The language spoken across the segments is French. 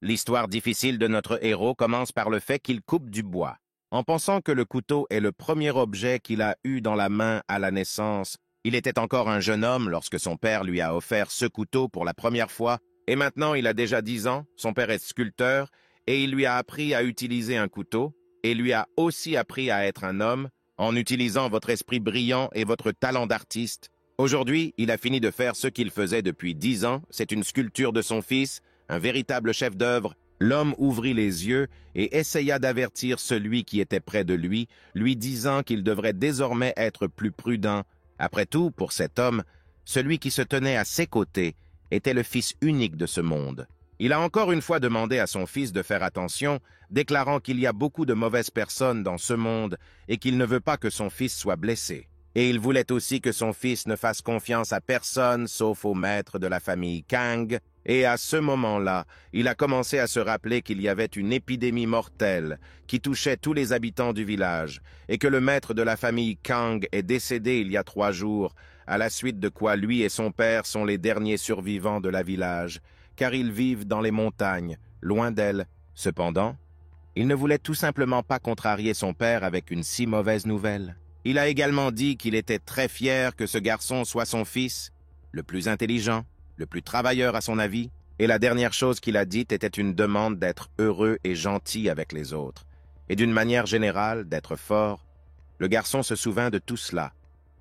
L'histoire difficile de notre héros commence par le fait qu'il coupe du bois. En pensant que le couteau est le premier objet qu'il a eu dans la main à la naissance, il était encore un jeune homme lorsque son père lui a offert ce couteau pour la première fois, et maintenant il a déjà 10 ans, son père est sculpteur, et il lui a appris à utiliser un couteau, et lui a aussi appris à être un homme, en utilisant votre esprit brillant et votre talent d'artiste. Aujourd'hui, il a fini de faire ce qu'il faisait depuis 10 ans, c'est une sculpture de son fils, un véritable chef-d'œuvre. L'homme ouvrit les yeux et essaya d'avertir celui qui était près de lui, lui disant qu'il devrait désormais être plus prudent. Après tout, pour cet homme, celui qui se tenait à ses côtés était le fils unique de ce monde. Il a encore une fois demandé à son fils de faire attention, déclarant qu'il y a beaucoup de mauvaises personnes dans ce monde et qu'il ne veut pas que son fils soit blessé. Et il voulait aussi que son fils ne fasse confiance à personne sauf au maître de la famille Kang. Et à ce moment-là, il a commencé à se rappeler qu'il y avait une épidémie mortelle qui touchait tous les habitants du village et que le maître de la famille Kang est décédé il y a 3 jours, à la suite de quoi lui et son père sont les derniers survivants de la village, car ils vivent dans les montagnes, loin d'elle. Cependant, il ne voulait tout simplement pas contrarier son père avec une si mauvaise nouvelle. Il a également dit qu'il était très fier que ce garçon soit son fils, le plus intelligent, le plus travailleur à son avis, et la dernière chose qu'il a dite était une demande d'être heureux et gentil avec les autres, et d'une manière générale d'être fort. Le garçon se souvint de tout cela,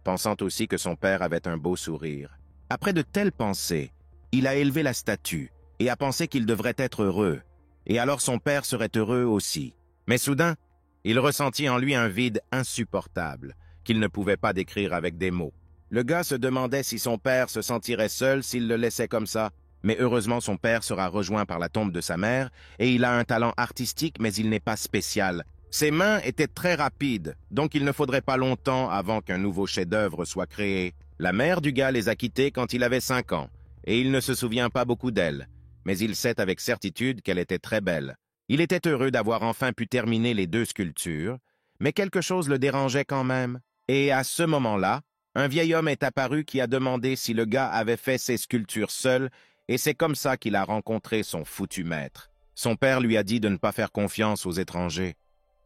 pensant aussi que son père avait un beau sourire. Après de telles pensées, il a élevé la statue et a pensé qu'il devrait être heureux, et alors son père serait heureux aussi. Mais soudain, il ressentit en lui un vide insupportable, qu'il ne pouvait pas décrire avec des mots. Le gars se demandait si son père se sentirait seul s'il le laissait comme ça, mais heureusement son père sera rejoint par la tombe de sa mère, et il a un talent artistique mais il n'est pas spécial. Ses mains étaient très rapides, donc il ne faudrait pas longtemps avant qu'un nouveau chef-d'œuvre soit créé. La mère du gars les a quittés quand il avait 5 ans, et il ne se souvient pas beaucoup d'elle, mais il sait avec certitude qu'elle était très belle. Il était heureux d'avoir enfin pu terminer les 2 sculptures, mais quelque chose le dérangeait quand même, et à ce moment-là, un vieil homme est apparu qui a demandé si le gars avait fait ses sculptures seul, et c'est comme ça qu'il a rencontré son foutu maître. Son père lui a dit de ne pas faire confiance aux étrangers.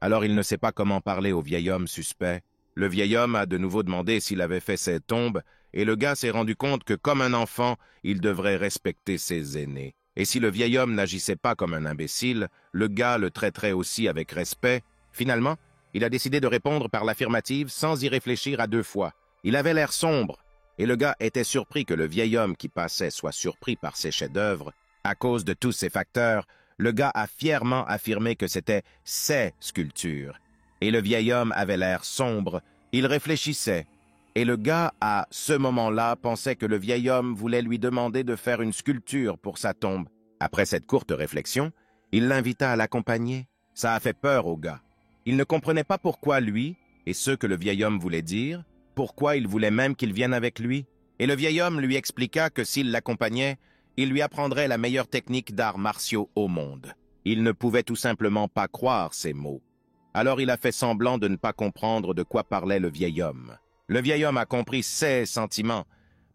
Alors il ne sait pas comment parler au vieil homme suspect. Le vieil homme a de nouveau demandé s'il avait fait ses tombes, et le gars s'est rendu compte que comme un enfant, il devrait respecter ses aînés. Et si le vieil homme n'agissait pas comme un imbécile, le gars le traiterait aussi avec respect. Finalement, il a décidé de répondre par l'affirmative sans y réfléchir à 2 fois. Il avait l'air sombre, et le gars était surpris que le vieil homme qui passait soit surpris par ses chefs-d'œuvre. À cause de tous ces facteurs, le gars a fièrement affirmé que c'était ses sculptures. Et le vieil homme avait l'air sombre, il réfléchissait. Et le gars, à ce moment-là, pensait que le vieil homme voulait lui demander de faire une sculpture pour sa tombe. Après cette courte réflexion, il l'invita à l'accompagner. Ça a fait peur au gars. Il ne comprenait pas pourquoi lui, et ce que le vieil homme voulait dire, pourquoi il voulait même qu'il vienne avec lui. Et le vieil homme lui expliqua que s'il l'accompagnait, il lui apprendrait la meilleure technique d'arts martiaux au monde. Il ne pouvait tout simplement pas croire ces mots. Alors il a fait semblant de ne pas comprendre de quoi parlait le vieil homme. Le vieil homme a compris ses sentiments,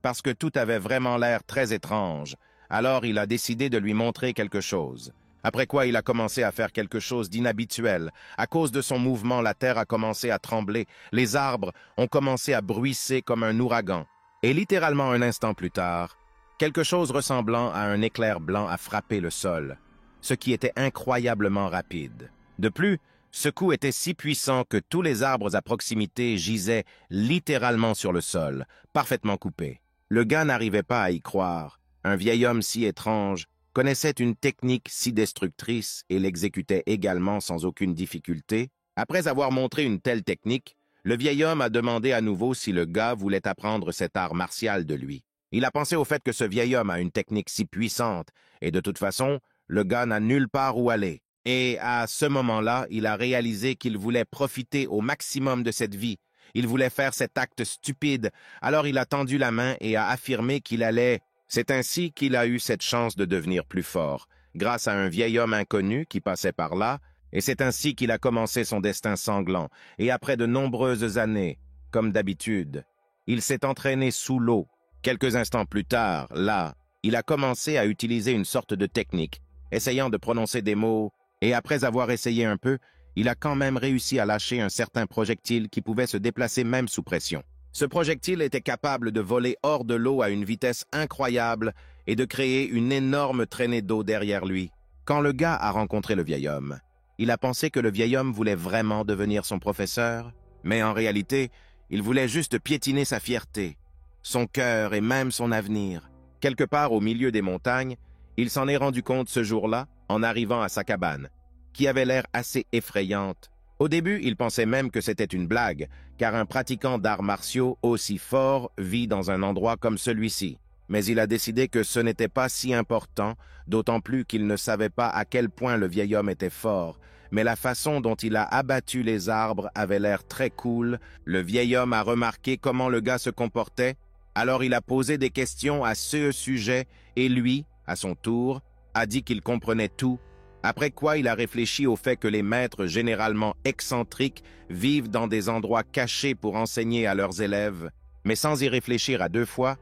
parce que tout avait vraiment l'air très étrange. Alors il a décidé de lui montrer quelque chose. Après quoi, il a commencé à faire quelque chose d'inhabituel. À cause de son mouvement, la terre a commencé à trembler. Les arbres ont commencé à bruisser comme un ouragan. Et littéralement un instant plus tard, quelque chose ressemblant à un éclair blanc a frappé le sol, ce qui était incroyablement rapide. De plus, ce coup était si puissant que tous les arbres à proximité gisaient littéralement sur le sol, parfaitement coupés. Le gars n'arrivait pas à y croire. Un vieil homme si étrange connaissait une technique si destructrice et l'exécutait également sans aucune difficulté. Après avoir montré une telle technique, le vieil homme a demandé à nouveau si le gars voulait apprendre cet art martial de lui. Il a pensé au fait que ce vieil homme a une technique si puissante, et de toute façon, le gars n'a nulle part où aller. Et à ce moment-là, il a réalisé qu'il voulait profiter au maximum de cette vie. Il voulait faire cet acte stupide, alors il a tendu la main et a affirmé qu'il allait... C'est ainsi qu'il a eu cette chance de devenir plus fort, grâce à un vieil homme inconnu qui passait par là, et c'est ainsi qu'il a commencé son destin sanglant, et après de nombreuses années, comme d'habitude, il s'est entraîné sous l'eau. Quelques instants plus tard, là, il a commencé à utiliser une sorte de technique, essayant de prononcer des mots, et après avoir essayé un peu, il a quand même réussi à lâcher un certain projectile qui pouvait se déplacer même sous pression. Ce projectile était capable de voler hors de l'eau à une vitesse incroyable et de créer une énorme traînée d'eau derrière lui. Quand le gars a rencontré le vieil homme, il a pensé que le vieil homme voulait vraiment devenir son professeur, mais en réalité, il voulait juste piétiner sa fierté, son cœur et même son avenir. Quelque part au milieu des montagnes, il s'en est rendu compte ce jour-là en arrivant à sa cabane, qui avait l'air assez effrayante. Au début, il pensait même que c'était une blague, car un pratiquant d'arts martiaux aussi fort vit dans un endroit comme celui-ci. Mais il a décidé que ce n'était pas si important, d'autant plus qu'il ne savait pas à quel point le vieil homme était fort. Mais la façon dont il a abattu les arbres avait l'air très cool. Le vieil homme a remarqué comment le gars se comportait, alors il a posé des questions à ce sujet, et lui, à son tour, a dit qu'il comprenait tout. Après quoi, il a réfléchi au fait que les maîtres généralement excentriques vivent dans des endroits cachés pour enseigner à leurs élèves. Mais sans y réfléchir à deux fois,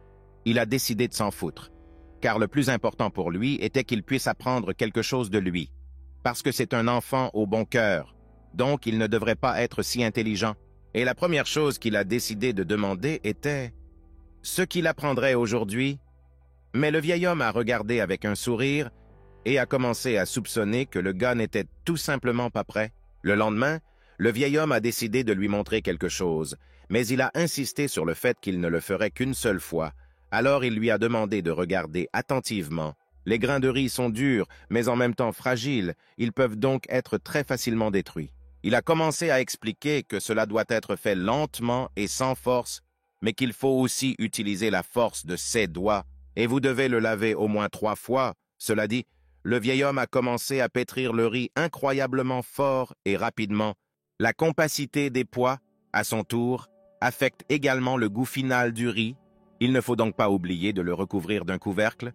il a décidé de s'en foutre, car le plus important pour lui était qu'il puisse apprendre quelque chose de lui, parce que c'est un enfant au bon cœur, donc il ne devrait pas être si intelligent. Et la première chose qu'il a décidé de demander était ce qu'il apprendrait aujourd'hui. Mais le vieil homme a regardé avec un sourire et a commencé à soupçonner que le gars n'était tout simplement pas prêt. Le lendemain, le vieil homme a décidé de lui montrer quelque chose, mais il a insisté sur le fait qu'il ne le ferait qu'une seule fois. Alors il lui a demandé de regarder attentivement. Les grains de riz sont durs, mais en même temps fragiles, ils peuvent donc être très facilement détruits. Il a commencé à expliquer que cela doit être fait lentement et sans force, mais qu'il faut aussi utiliser la force de ses doigts, et vous devez le laver au moins 3 fois. Cela dit, le vieil homme a commencé à pétrir le riz incroyablement fort et rapidement. La compacité des poids, à son tour, affecte également le goût final du riz. Il ne faut donc pas oublier de le recouvrir d'un couvercle.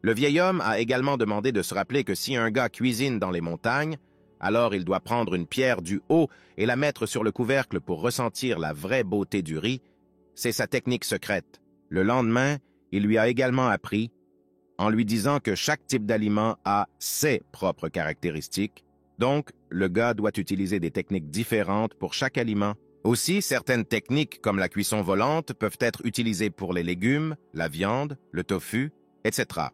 Le vieil homme a également demandé de se rappeler que si un gars cuisine dans les montagnes, alors il doit prendre une pierre du haut et la mettre sur le couvercle pour ressentir la vraie beauté du riz. C'est sa technique secrète. Le lendemain, il lui a également appris, en lui disant que chaque type d'aliment a ses propres caractéristiques. Donc, le gars doit utiliser des techniques différentes pour chaque aliment. Aussi, certaines techniques comme la cuisson volante peuvent être utilisées pour les légumes, la viande, le tofu, etc.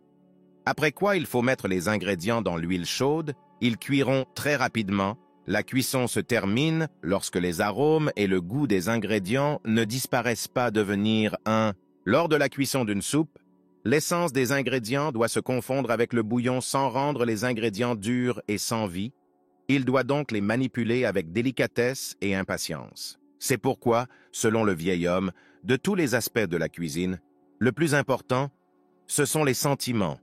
Après quoi, il faut mettre les ingrédients dans l'huile chaude. Ils cuiront très rapidement. La cuisson se termine lorsque les arômes et le goût des ingrédients ne disparaissent pas devenir un. Lors de la cuisson d'une soupe, l'essence des ingrédients doit se confondre avec le bouillon sans rendre les ingrédients durs et sans vie. Il doit donc les manipuler avec délicatesse et impatience. C'est pourquoi, selon le vieil homme, de tous les aspects de la cuisine, le plus important, ce sont les sentiments.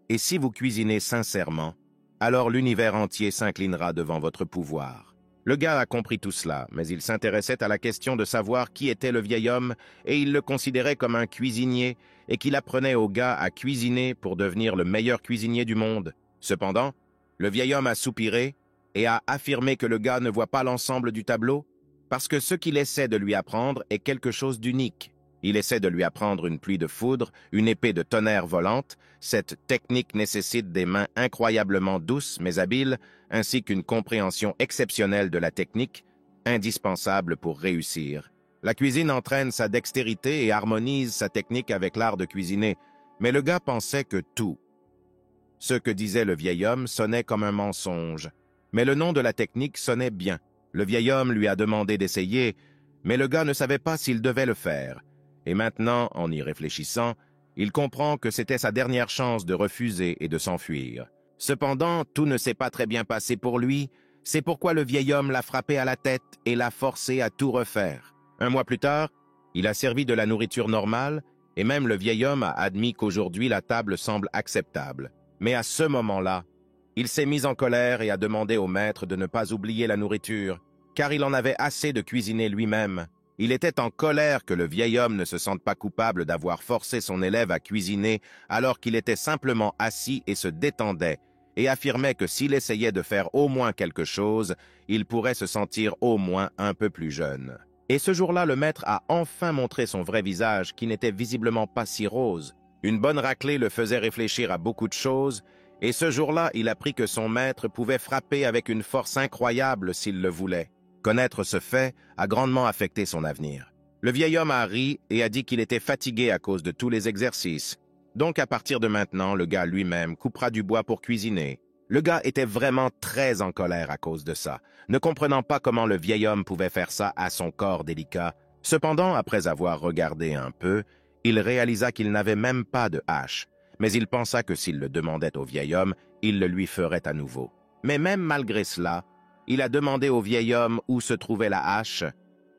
Et si vous cuisinez sincèrement, alors l'univers entier s'inclinera devant votre pouvoir. Le gars a compris tout cela, mais il s'intéressait à la question de savoir qui était le vieil homme et il le considérait comme un cuisinier et qu'il apprenait au gars à cuisiner pour devenir le meilleur cuisinier du monde. Cependant, le vieil homme a soupiré et a affirmé que le gars ne voit pas l'ensemble du tableau parce que ce qu'il essaie de lui apprendre est quelque chose d'unique. Il essaie de lui apprendre une pluie de foudre, une épée de tonnerre volante. Cette technique nécessite des mains incroyablement douces mais habiles, ainsi qu'une compréhension exceptionnelle de la technique, indispensable pour réussir. La cuisine entraîne sa dextérité et harmonise sa technique avec l'art de cuisiner, mais le gars pensait que tout. Ce que disait le vieil homme sonnait comme un mensonge, mais le nom de la technique sonnait bien. Le vieil homme lui a demandé d'essayer, mais le gars ne savait pas s'il devait le faire. Et maintenant, en y réfléchissant, il comprend que c'était sa dernière chance de refuser et de s'enfuir. Cependant, tout ne s'est pas très bien passé pour lui, c'est pourquoi le vieil homme l'a frappé à la tête et l'a forcé à tout refaire. 1 mois plus tard, il a servi de la nourriture normale, et même le vieil homme a admis qu'aujourd'hui la table semble acceptable. Mais à ce moment-là, il s'est mis en colère et a demandé au maître de ne pas oublier la nourriture, car il en avait assez de cuisiner lui-même. Il était en colère que le vieil homme ne se sente pas coupable d'avoir forcé son élève à cuisiner alors qu'il était simplement assis et se détendait, et affirmait que s'il essayait de faire au moins quelque chose, il pourrait se sentir au moins un peu plus jeune. Et ce jour-là, le maître a enfin montré son vrai visage, qui n'était visiblement pas si rose. Une bonne raclée le faisait réfléchir à beaucoup de choses, Et ce jour-là, il apprit que son maître pouvait frapper avec une force incroyable s'il le voulait. Connaître ce fait a grandement affecté son avenir. Le vieil homme a ri et a dit qu'il était fatigué à cause de tous les exercices. Donc à partir de maintenant, le gars lui-même coupera du bois pour cuisiner. Le gars était vraiment très en colère à cause de ça, ne comprenant pas comment le vieil homme pouvait faire ça à son corps délicat. Cependant, après avoir regardé un peu, il réalisa qu'il n'avait même pas de hache, mais il pensa que s'il le demandait au vieil homme, il le lui ferait à nouveau. Mais même malgré cela, il a demandé au vieil homme où se trouvait la hache,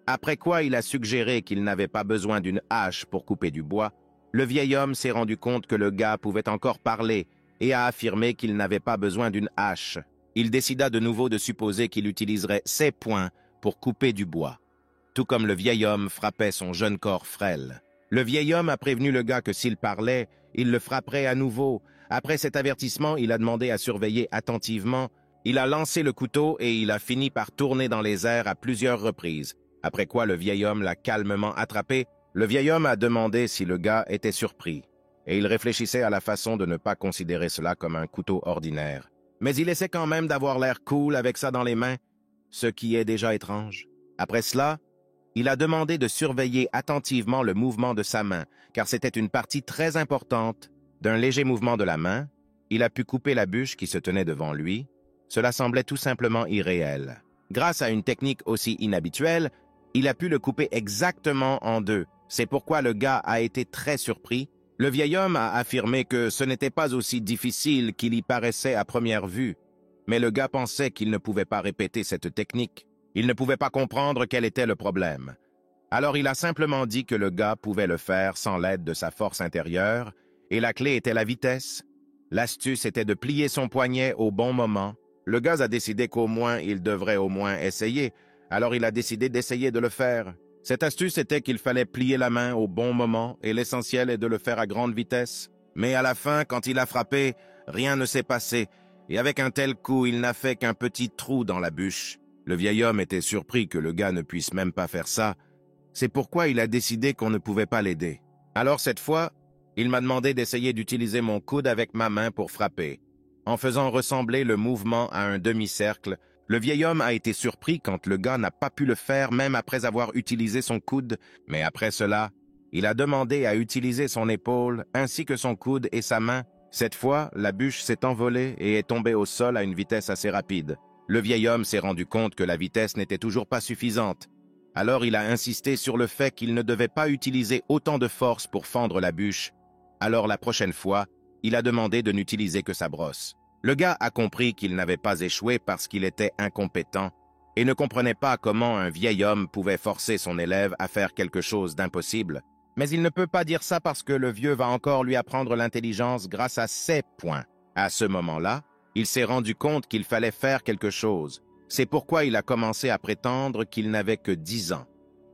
après quoi il a suggéré qu'il n'avait pas besoin d'une hache pour couper du bois. Le vieil homme s'est rendu compte que le gars pouvait encore parler et a affirmé qu'il n'avait pas besoin d'une hache. Il décida de nouveau de supposer qu'il utiliserait ses poings pour couper du bois, tout comme le vieil homme frappait son jeune corps frêle. Le vieil homme a prévenu le gars que s'il parlait, il le frapperait à nouveau. Après cet avertissement, il a demandé à surveiller attentivement. Il a lancé le couteau et il a fini par tourner dans les airs à plusieurs reprises, après quoi le vieil homme l'a calmement attrapé. Le vieil homme a demandé si le gars était surpris, et il réfléchissait à la façon de ne pas considérer cela comme un couteau ordinaire. Mais il essaie quand même d'avoir l'air cool avec ça dans les mains, ce qui est déjà étrange. Après cela, il a demandé de surveiller attentivement le mouvement de sa main, car c'était une partie très importante. D'un léger mouvement de la main, il a pu couper la bûche qui se tenait devant lui. Cela semblait tout simplement irréel. Grâce à une technique aussi inhabituelle, il a pu le couper exactement en deux. C'est pourquoi le gars a été très surpris. Le vieil homme a affirmé que ce n'était pas aussi difficile qu'il y paraissait à première vue. Mais le gars pensait qu'il ne pouvait pas répéter cette technique. Il ne pouvait pas comprendre quel était le problème. Alors il a simplement dit que le gars pouvait le faire sans l'aide de sa force intérieure, et la clé était la vitesse. L'astuce était de plier son poignet au bon moment. Le gars a décidé qu'au moins il devrait au moins essayer, alors il a décidé d'essayer de le faire. Cette astuce était qu'il fallait plier la main au bon moment, et l'essentiel est de le faire à grande vitesse. Mais à la fin, quand il a frappé, rien ne s'est passé, et avec un tel coup, il n'a fait qu'un petit trou dans la bûche. Le vieil homme était surpris que le gars ne puisse même pas faire ça. C'est pourquoi il a décidé qu'on ne pouvait pas l'aider. Alors cette fois, il m'a demandé d'essayer d'utiliser mon coude avec ma main pour frapper. En faisant ressembler le mouvement à un demi-cercle, le vieil homme a été surpris quand le gars n'a pas pu le faire même après avoir utilisé son coude, mais après cela, il a demandé à utiliser son épaule ainsi que son coude et sa main. Cette fois, la bûche s'est envolée et est tombée au sol à une vitesse assez rapide. Le vieil homme s'est rendu compte que la vitesse n'était toujours pas suffisante. Alors il a insisté sur le fait qu'il ne devait pas utiliser autant de force pour fendre la bûche. Alors la prochaine fois, il a demandé de n'utiliser que sa brosse. Le gars a compris qu'il n'avait pas échoué parce qu'il était incompétent et ne comprenait pas comment un vieil homme pouvait forcer son élève à faire quelque chose d'impossible. Mais il ne peut pas dire ça parce que le vieux va encore lui apprendre l'intelligence grâce à ses points. À ce moment-là, il s'est rendu compte qu'il fallait faire quelque chose. C'est pourquoi il a commencé à prétendre qu'il n'avait que 10 ans.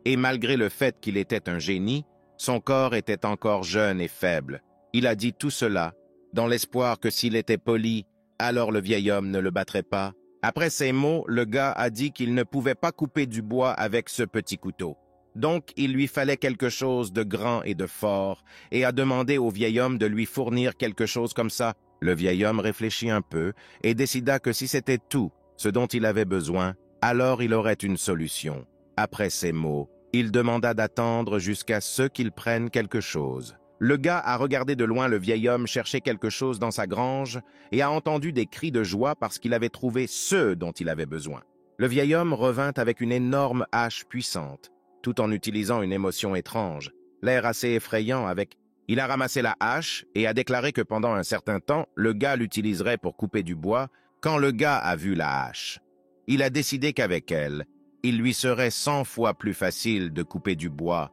Et malgré le fait qu'il était un génie, son corps était encore jeune et faible. Il a dit tout cela dans l'espoir que s'il était poli, alors le vieil homme ne le battrait pas. Après ces mots, le gars a dit qu'il ne pouvait pas couper du bois avec ce petit couteau. Donc, il lui fallait quelque chose de grand et de fort, et a demandé au vieil homme de lui fournir quelque chose comme ça. Le vieil homme réfléchit un peu et décida que si c'était tout ce dont il avait besoin, alors il aurait une solution. Après ces mots, il demanda d'attendre jusqu'à ce qu'il prenne quelque chose. Le gars a regardé de loin le vieil homme chercher quelque chose dans sa grange et a entendu des cris de joie parce qu'il avait trouvé ce dont il avait besoin. Le vieil homme revint avec une énorme hache puissante, tout en utilisant une émotion étrange, l'air assez effrayant avec... Il a ramassé la hache et a déclaré que pendant un certain temps, le gars l'utiliserait pour couper du bois. Quand le gars a vu la hache, il a décidé qu'avec elle, il lui serait 100 fois plus facile de couper du bois.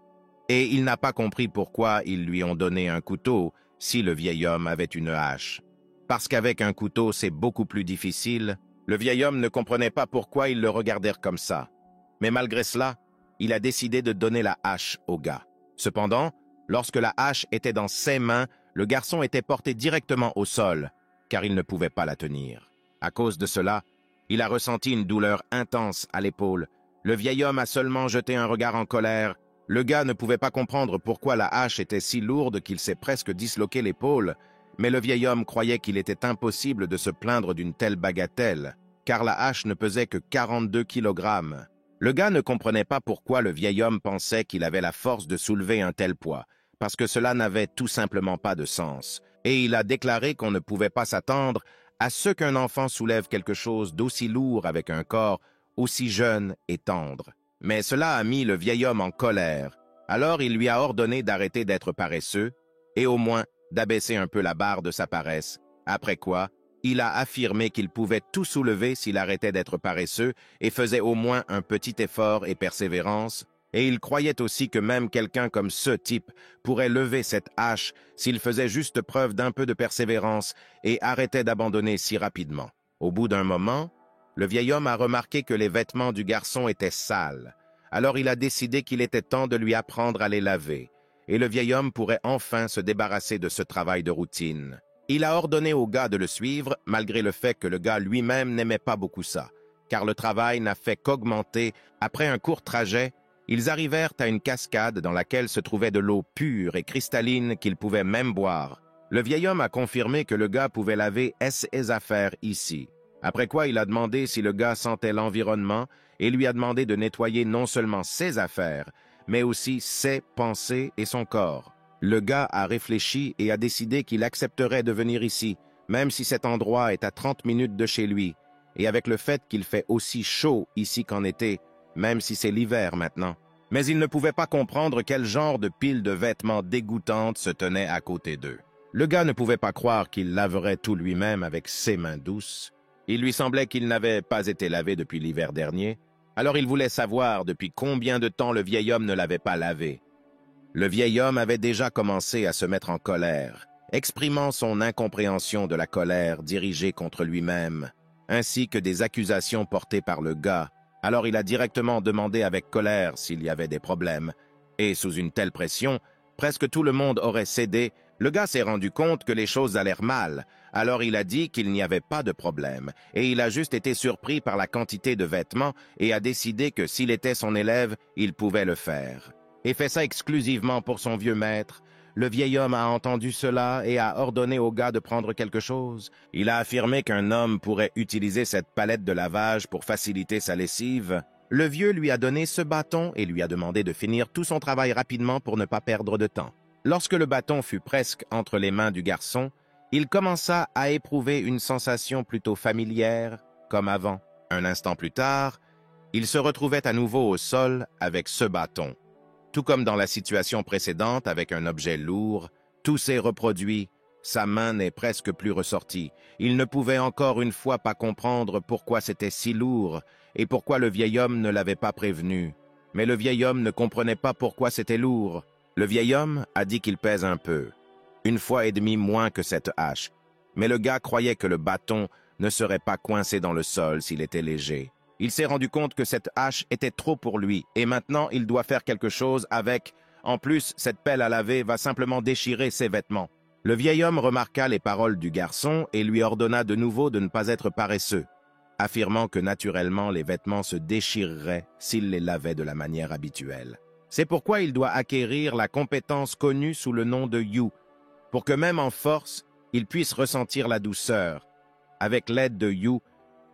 Et il n'a pas compris pourquoi ils lui ont donné un couteau si le vieil homme avait une hache. Parce qu'avec un couteau, c'est beaucoup plus difficile. Le vieil homme ne comprenait pas pourquoi ils le regardèrent comme ça. Mais malgré cela, il a décidé de donner la hache au gars. Cependant, lorsque la hache était dans ses mains, le garçon était porté directement au sol, car il ne pouvait pas la tenir. À cause de cela, il a ressenti une douleur intense à l'épaule. Le vieil homme a seulement jeté un regard en colère. Le gars ne pouvait pas comprendre pourquoi la hache était si lourde qu'il s'est presque disloqué l'épaule, Mais le vieil homme croyait qu'il était impossible de se plaindre d'une telle bagatelle, car la hache ne pesait que 42 kilogrammes. Le gars ne comprenait pas pourquoi le vieil homme pensait qu'il avait la force de soulever un tel poids, parce que cela n'avait tout simplement pas de sens. Et il a déclaré qu'on ne pouvait pas s'attendre à ce qu'un enfant soulève quelque chose d'aussi lourd avec un corps aussi jeune et tendre. Mais cela a mis le vieil homme en colère. Alors il lui a ordonné d'arrêter d'être paresseux et au moins d'abaisser un peu la barre de sa paresse, après quoi il a affirmé qu'il pouvait tout soulever s'il arrêtait d'être paresseux et faisait au moins un petit effort et persévérance, et il croyait aussi que même quelqu'un comme ce type pourrait lever cette hache s'il faisait juste preuve d'un peu de persévérance et arrêtait d'abandonner si rapidement. Au bout d'un moment, le vieil homme a remarqué que les vêtements du garçon étaient sales. Alors il a décidé qu'il était temps de lui apprendre à les laver, et le vieil homme pourrait enfin se débarrasser de ce travail de routine. Il a ordonné au gars de le suivre, malgré le fait que le gars lui-même n'aimait pas beaucoup ça, car le travail n'a fait qu'augmenter. Après un court trajet, ils arrivèrent à une cascade dans laquelle se trouvait de l'eau pure et cristalline qu'ils pouvaient même boire. Le vieil homme a confirmé que le gars pouvait laver ses affaires ici. Après quoi, il a demandé si le gars sentait l'environnement et lui a demandé de nettoyer non seulement ses affaires, mais aussi ses pensées et son corps. Le gars a réfléchi et a décidé qu'il accepterait de venir ici, même si cet endroit est à 30 minutes de chez lui, et avec le fait qu'il fait aussi chaud ici qu'en été, même si c'est l'hiver maintenant. Mais il ne pouvait pas comprendre quel genre de pile de vêtements dégoûtantes se tenait à côté d'eux. Le gars ne pouvait pas croire qu'il laverait tout lui-même avec ses mains douces. Il lui semblait qu'il n'avait pas été lavé depuis l'hiver dernier, alors il voulait savoir depuis combien de temps le vieil homme ne l'avait pas lavé. Le vieil homme avait déjà commencé à se mettre en colère, exprimant son incompréhension de la colère dirigée contre lui-même, ainsi que des accusations portées par le gars. Alors il a directement demandé avec colère s'il y avait des problèmes, et sous une telle pression, presque tout le monde aurait cédé. Le gars s'est rendu compte que les choses allèrent mal, alors il a dit qu'il n'y avait pas de problème, et il a juste été surpris par la quantité de vêtements et a décidé que s'il était son élève, il pouvait le faire. Et fait ça exclusivement pour son vieux maître. Le vieil homme a entendu cela et a ordonné au gars de prendre quelque chose. Il a affirmé qu'un homme pourrait utiliser cette palette de lavage pour faciliter sa lessive. Le vieux lui a donné ce bâton et lui a demandé de finir tout son travail rapidement pour ne pas perdre de temps. Lorsque le bâton fut presque entre les mains du garçon, il commença à éprouver une sensation plutôt familière, comme avant. Un instant plus tard, il se retrouvait à nouveau au sol avec ce bâton. Tout comme dans la situation précédente avec un objet lourd, tout s'est reproduit. Sa main n'est presque plus ressortie. Il ne pouvait encore une fois pas comprendre pourquoi c'était si lourd et pourquoi le vieil homme ne l'avait pas prévenu. Mais le vieil homme ne comprenait pas pourquoi c'était lourd. Le vieil homme a dit qu'il pèse un peu, 1,5 fois moins que cette hache. Mais le gars croyait que le bâton ne serait pas coincé dans le sol s'il était léger. Il s'est rendu compte que cette hache était trop pour lui, et maintenant il doit faire quelque chose avec. En plus, cette pelle à laver va simplement déchirer ses vêtements. Le vieil homme remarqua les paroles du garçon et lui ordonna de nouveau de ne pas être paresseux, affirmant que naturellement les vêtements se déchireraient s'il les lavait de la manière habituelle. C'est pourquoi il doit acquérir la compétence connue sous le nom de You, pour que même en force, il puisse ressentir la douceur. Avec l'aide de You,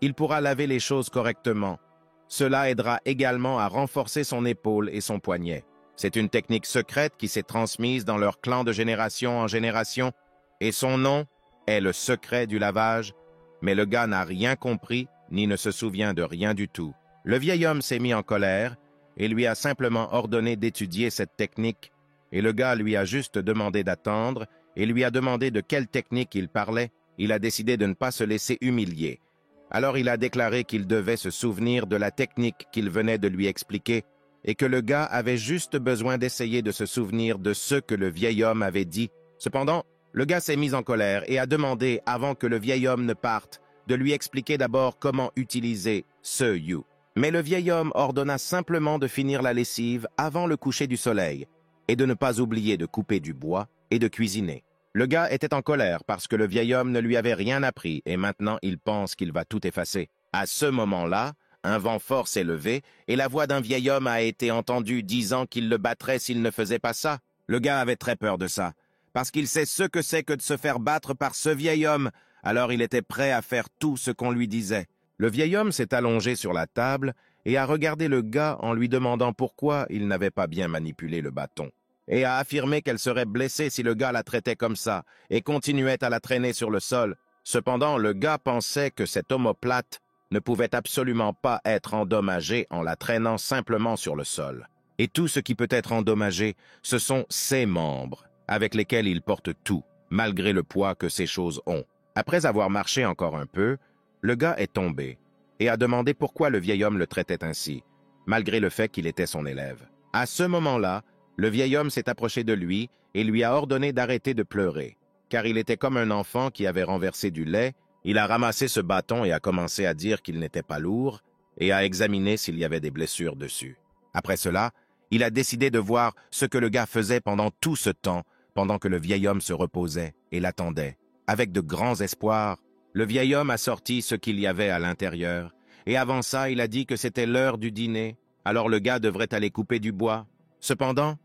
il pourra laver les choses correctement. Cela aidera également à renforcer son épaule et son poignet. C'est une technique secrète qui s'est transmise dans leur clan de génération en génération, et son nom est le secret du lavage, mais le gars n'a rien compris ni ne se souvient de rien du tout. Le vieil homme s'est mis en colère et lui a simplement ordonné d'étudier cette technique, et le gars lui a juste demandé d'attendre et lui a demandé de quelle technique il parlait. Il a décidé de ne pas se laisser humilier. Alors il a déclaré qu'il devait se souvenir de la technique qu'il venait de lui expliquer et que le gars avait juste besoin d'essayer de se souvenir de ce que le vieil homme avait dit. Cependant, le gars s'est mis en colère et a demandé, avant que le vieil homme ne parte, de lui expliquer d'abord comment utiliser ce You. Mais le vieil homme ordonna simplement de finir la lessive avant le coucher du soleil et de ne pas oublier de couper du bois et de cuisiner. Le gars était en colère parce que le vieil homme ne lui avait rien appris et maintenant il pense qu'il va tout effacer. À ce moment-là, un vent fort s'est levé et la voix d'un vieil homme a été entendue disant qu'il le battrait s'il ne faisait pas ça. Le gars avait très peur de ça parce qu'il sait ce que c'est que de se faire battre par ce vieil homme. Alors il était prêt à faire tout ce qu'on lui disait. Le vieil homme s'est allongé sur la table et a regardé le gars en lui demandant pourquoi il n'avait pas bien manipulé le bâton, et a affirmé qu'elle serait blessée si le gars la traitait comme ça, et continuait à la traîner sur le sol. Cependant, le gars pensait que cette omoplate ne pouvait absolument pas être endommagée en la traînant simplement sur le sol. Et tout ce qui peut être endommagé, ce sont ses membres, avec lesquels il porte tout, malgré le poids que ces choses ont. Après avoir marché encore un peu, le gars est tombé et a demandé pourquoi le vieil homme le traitait ainsi, malgré le fait qu'il était son élève. À ce moment-là, le vieil homme s'est approché de lui et lui a ordonné d'arrêter de pleurer, car il était comme un enfant qui avait renversé du lait. Il a ramassé ce bâton et a commencé à dire qu'il n'était pas lourd et à examiner s'il y avait des blessures dessus. Après cela, il a décidé de voir ce que le gars faisait pendant tout ce temps, pendant que le vieil homme se reposait et l'attendait. Avec de grands espoirs, le vieil homme a sorti ce qu'il y avait à l'intérieur, et avant ça, il a dit que c'était l'heure du dîner, alors le gars devrait aller couper du bois. Cependant,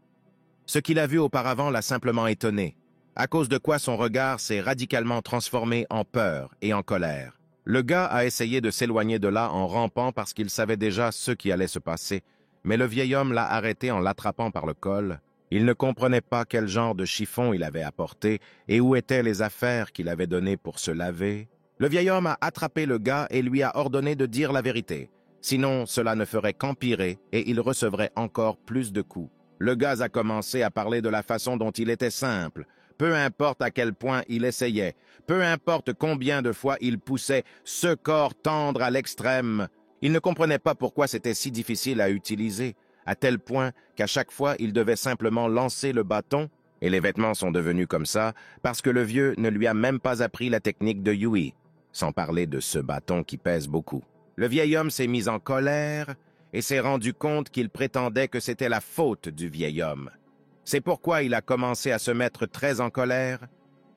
ce qu'il a vu auparavant l'a simplement étonné, à cause de quoi son regard s'est radicalement transformé en peur et en colère. Le gars a essayé de s'éloigner de là en rampant parce qu'il savait déjà ce qui allait se passer, mais le vieil homme l'a arrêté en l'attrapant par le col. Il ne comprenait pas quel genre de chiffon il avait apporté et où étaient les affaires qu'il avait données pour se laver. Le vieil homme a attrapé le gars et lui a ordonné de dire la vérité. Sinon, cela ne ferait qu'empirer et il recevrait encore plus de coups. Le gars a commencé à parler de la façon dont il était simple. Peu importe à quel point il essayait, peu importe combien de fois il poussait ce corps tendre à l'extrême, il ne comprenait pas pourquoi c'était si difficile à utiliser, à tel point qu'à chaque fois il devait simplement lancer le bâton, et les vêtements sont devenus comme ça parce que le vieux ne lui a même pas appris la technique de Yui, sans parler de ce bâton qui pèse beaucoup. Le vieil homme s'est mis en colère et s'est rendu compte qu'il prétendait que c'était la faute du vieil homme. C'est pourquoi il a commencé à se mettre très en colère,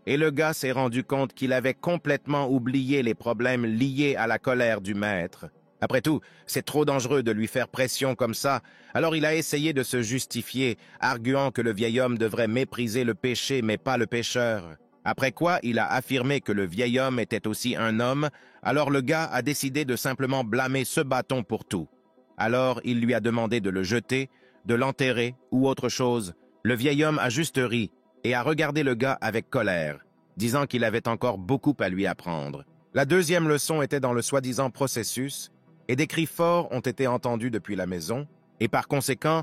et le gars s'est rendu compte qu'il avait complètement oublié les problèmes liés à la colère du maître. Après tout, c'est trop dangereux de lui faire pression comme ça, alors il a essayé de se justifier, arguant que le vieil homme devrait mépriser le péché mais pas le pécheur. Après quoi, il a affirmé que le vieil homme était aussi un homme, alors le gars a décidé de simplement blâmer ce bâton pour tout. Alors il lui a demandé de le jeter, de l'enterrer ou autre chose. Le vieil homme a juste ri et a regardé le gars avec colère, disant qu'il avait encore beaucoup à lui apprendre. La deuxième leçon était dans le soi-disant processus, et des cris forts ont été entendus depuis la maison, et par conséquent,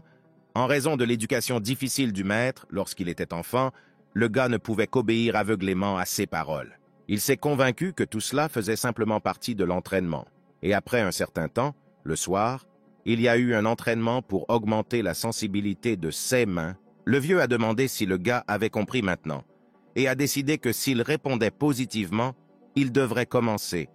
en raison de l'éducation difficile du maître lorsqu'il était enfant, le gars ne pouvait qu'obéir aveuglément à ses paroles. Il s'est convaincu que tout cela faisait simplement partie de l'entraînement, et après un certain temps, le soir, il y a eu un entraînement pour augmenter la sensibilité de ses mains. Le vieux a demandé si le gars avait compris maintenant, et a décidé que s'il répondait positivement, il devrait commencer,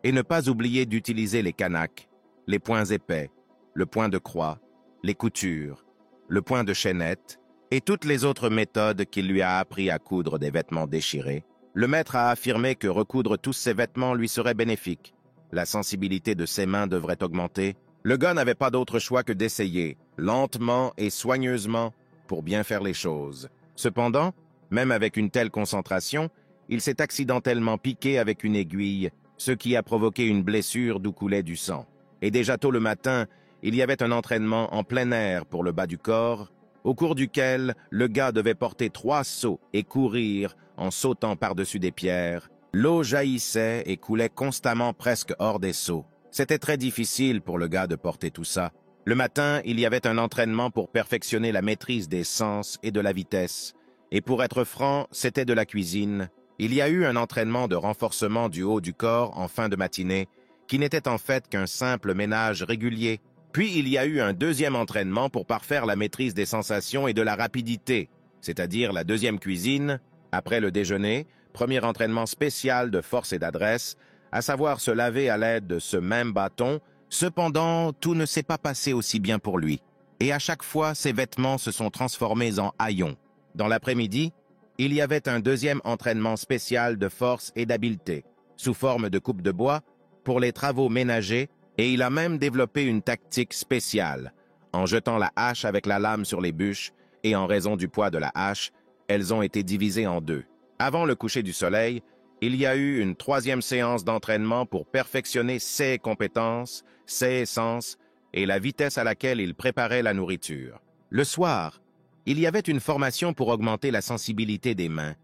et ne pas oublier d'utiliser les canaques, les points épais, le point de croix, les coutures, le point de chaînette, et toutes les autres méthodes qu'il lui a appris à coudre des vêtements déchirés. Le maître a affirmé que recoudre tous ces vêtements lui serait bénéfique. La sensibilité de ses mains devrait augmenter. Le gars n'avait pas d'autre choix que d'essayer, lentement et soigneusement, pour bien faire les choses. Cependant, même avec une telle concentration, il s'est accidentellement piqué avec une aiguille, ce qui a provoqué une blessure d'où coulait du sang. Et déjà tôt le matin, il y avait un entraînement en plein air pour le bas du corps, au cours duquel le gars devait porter 3 seaux et courir en sautant par-dessus des pierres. L'eau jaillissait et coulait constamment presque hors des seaux. C'était très difficile pour le gars de porter tout ça. Le matin, il y avait un entraînement pour perfectionner la maîtrise des sens et de la vitesse. Et pour être franc, c'était de la cuisine. Il y a eu un entraînement de renforcement du haut du corps en fin de matinée, qui n'était en fait qu'un simple ménage régulier. Puis il y a eu un deuxième entraînement pour parfaire la maîtrise des sensations et de la rapidité, c'est-à-dire la deuxième cuisine, après le déjeuner, premier entraînement spécial de force et d'adresse, à savoir se laver à l'aide de ce même bâton. Cependant, tout ne s'est pas passé aussi bien pour lui, et à chaque fois, ses vêtements se sont transformés en haillons. Dans l'après-midi, il y avait un deuxième entraînement spécial de force et d'habileté, sous forme de coupe de bois, pour les travaux ménagers, et il a même développé une tactique spéciale, en jetant la hache avec la lame sur les bûches, et en raison du poids de la hache, elles ont été divisées en deux. Avant le coucher du soleil, il y a eu une troisième séance d'entraînement pour perfectionner ses compétences, ses sens et la vitesse à laquelle il préparait la nourriture. Le soir, il y avait une formation pour augmenter la sensibilité des mains,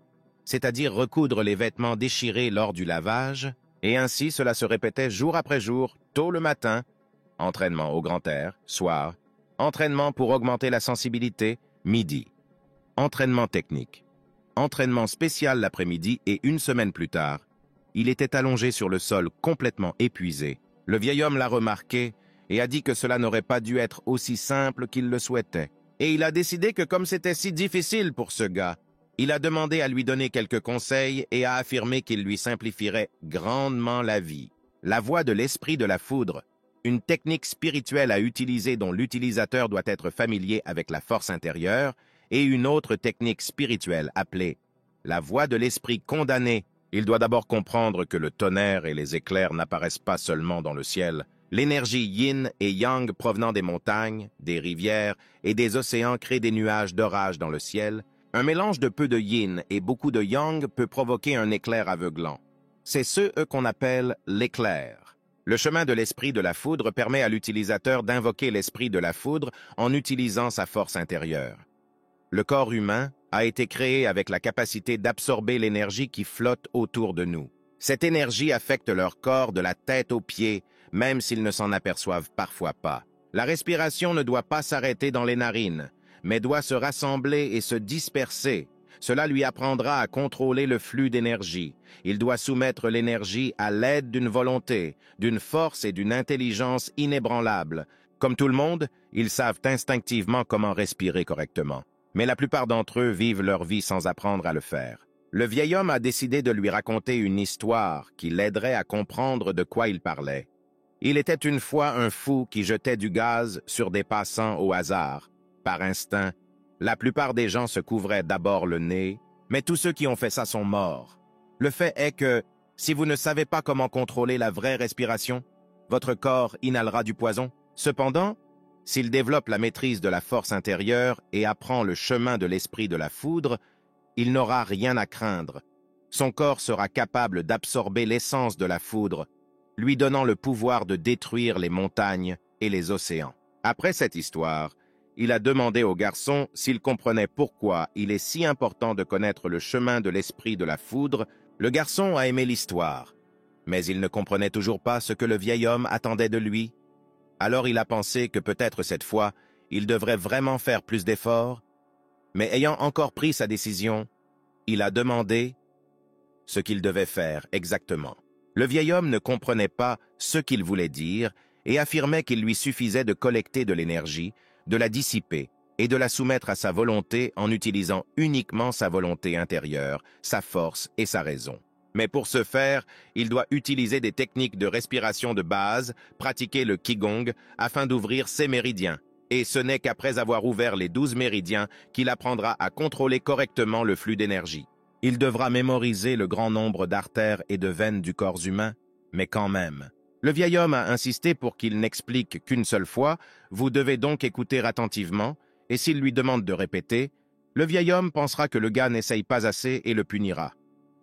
c'est-à-dire recoudre les vêtements déchirés lors du lavage, et ainsi cela se répétait jour après jour, tôt le matin, entraînement au grand air, soir, entraînement pour augmenter la sensibilité, midi, entraînement technique, entraînement spécial l'après-midi et une semaine plus tard, il était allongé sur le sol complètement épuisé. Le vieil homme l'a remarqué et a dit que cela n'aurait pas dû être aussi simple qu'il le souhaitait. Et il a décidé que comme c'était si difficile pour ce gars, il a demandé à lui donner quelques conseils et a affirmé qu'il lui simplifierait grandement la vie. La voie de l'esprit de la foudre, une technique spirituelle à utiliser dont l'utilisateur doit être familier avec la force intérieure, et une autre technique spirituelle appelée la voie de l'esprit condamné. Il doit d'abord comprendre que le tonnerre et les éclairs n'apparaissent pas seulement dans le ciel. L'énergie yin et yang provenant des montagnes, des rivières et des océans crée des nuages d'orage dans le ciel. Un mélange de peu de yin et beaucoup de yang peut provoquer un éclair aveuglant. C'est ce qu'on appelle l'éclair. Le chemin de l'esprit de la foudre permet à l'utilisateur d'invoquer l'esprit de la foudre en utilisant sa force intérieure. Le corps humain a été créé avec la capacité d'absorber l'énergie qui flotte autour de nous. Cette énergie affecte leur corps de la tête aux pieds, même s'ils ne s'en aperçoivent parfois pas. La respiration ne doit pas s'arrêter dans les narines, mais doit se rassembler et se disperser. Cela lui apprendra à contrôler le flux d'énergie. Il doit soumettre l'énergie à l'aide d'une volonté, d'une force et d'une intelligence inébranlables. Comme tout le monde, ils savent instinctivement comment respirer correctement. Mais la plupart d'entre eux vivent leur vie sans apprendre à le faire. Le vieil homme a décidé de lui raconter une histoire qui l'aiderait à comprendre de quoi il parlait. Il était une fois un fou qui jetait du gaz sur des passants au hasard. Par instinct, la plupart des gens se couvraient d'abord le nez, mais tous ceux qui ont fait ça sont morts. Le fait est que, si vous ne savez pas comment contrôler la vraie respiration, votre corps inhalera du poison. Cependant, s'il développe la maîtrise de la force intérieure et apprend le chemin de l'esprit de la foudre, il n'aura rien à craindre. Son corps sera capable d'absorber l'essence de la foudre, lui donnant le pouvoir de détruire les montagnes et les océans. Après cette histoire, il a demandé au garçon s'il comprenait pourquoi il est si important de connaître le chemin de l'esprit de la foudre. Le garçon a aimé l'histoire, mais il ne comprenait toujours pas ce que le vieil homme attendait de lui. Alors il a pensé que peut-être cette fois, il devrait vraiment faire plus d'efforts, mais ayant encore pris sa décision, il a demandé ce qu'il devait faire exactement. Le vieil homme ne comprenait pas ce qu'il voulait dire et affirmait qu'il lui suffisait de collecter de l'énergie, de la dissiper et de la soumettre à sa volonté en utilisant uniquement sa volonté intérieure, sa force et sa raison. Mais pour ce faire, il doit utiliser des techniques de respiration de base, pratiquer le Qigong, afin d'ouvrir ses méridiens. Et ce n'est qu'après avoir ouvert les 12 méridiens qu'il apprendra à contrôler correctement le flux d'énergie. Il devra mémoriser le grand nombre d'artères et de veines du corps humain, mais quand même. Le vieil homme a insisté pour qu'il n'explique qu'une seule fois, vous devez donc écouter attentivement, et s'il lui demande de répéter, le vieil homme pensera que le gars n'essaye pas assez et le punira.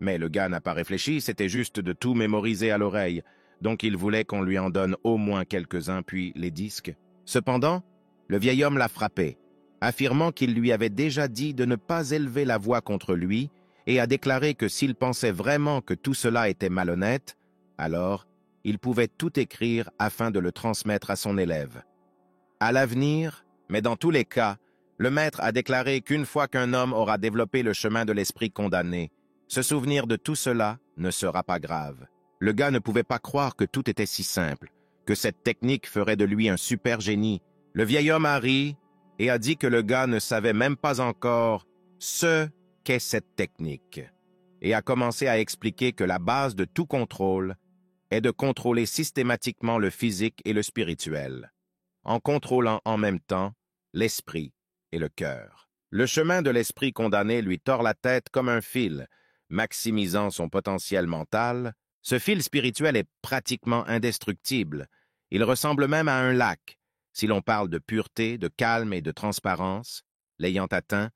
Mais le gars n'a pas réfléchi, c'était juste de tout mémoriser à l'oreille, donc il voulait qu'on lui en donne au moins quelques-uns, puis les disques. Cependant, le vieil homme l'a frappé, affirmant qu'il lui avait déjà dit de ne pas élever la voix contre lui et a déclaré que s'il pensait vraiment que tout cela était malhonnête, alors il pouvait tout écrire afin de le transmettre à son élève. À l'avenir, mais dans tous les cas, le maître a déclaré qu'une fois qu'un homme aura développé le chemin de l'esprit condamné, se souvenir de tout cela ne sera pas grave. Le gars ne pouvait pas croire que tout était si simple, que cette technique ferait de lui un super génie. Le vieil homme a ri et a dit que le gars ne savait même pas encore ce qu'est cette technique, et a commencé à expliquer que la base de tout contrôle est de contrôler systématiquement le physique et le spirituel, en contrôlant en même temps l'esprit et le cœur. Le chemin de l'esprit condamné lui tord la tête comme un fil, maximisant son potentiel mental. Ce fil spirituel est pratiquement indestructible. Il ressemble même à un lac. Si l'on parle de pureté, de calme et de transparence, l'ayant atteint,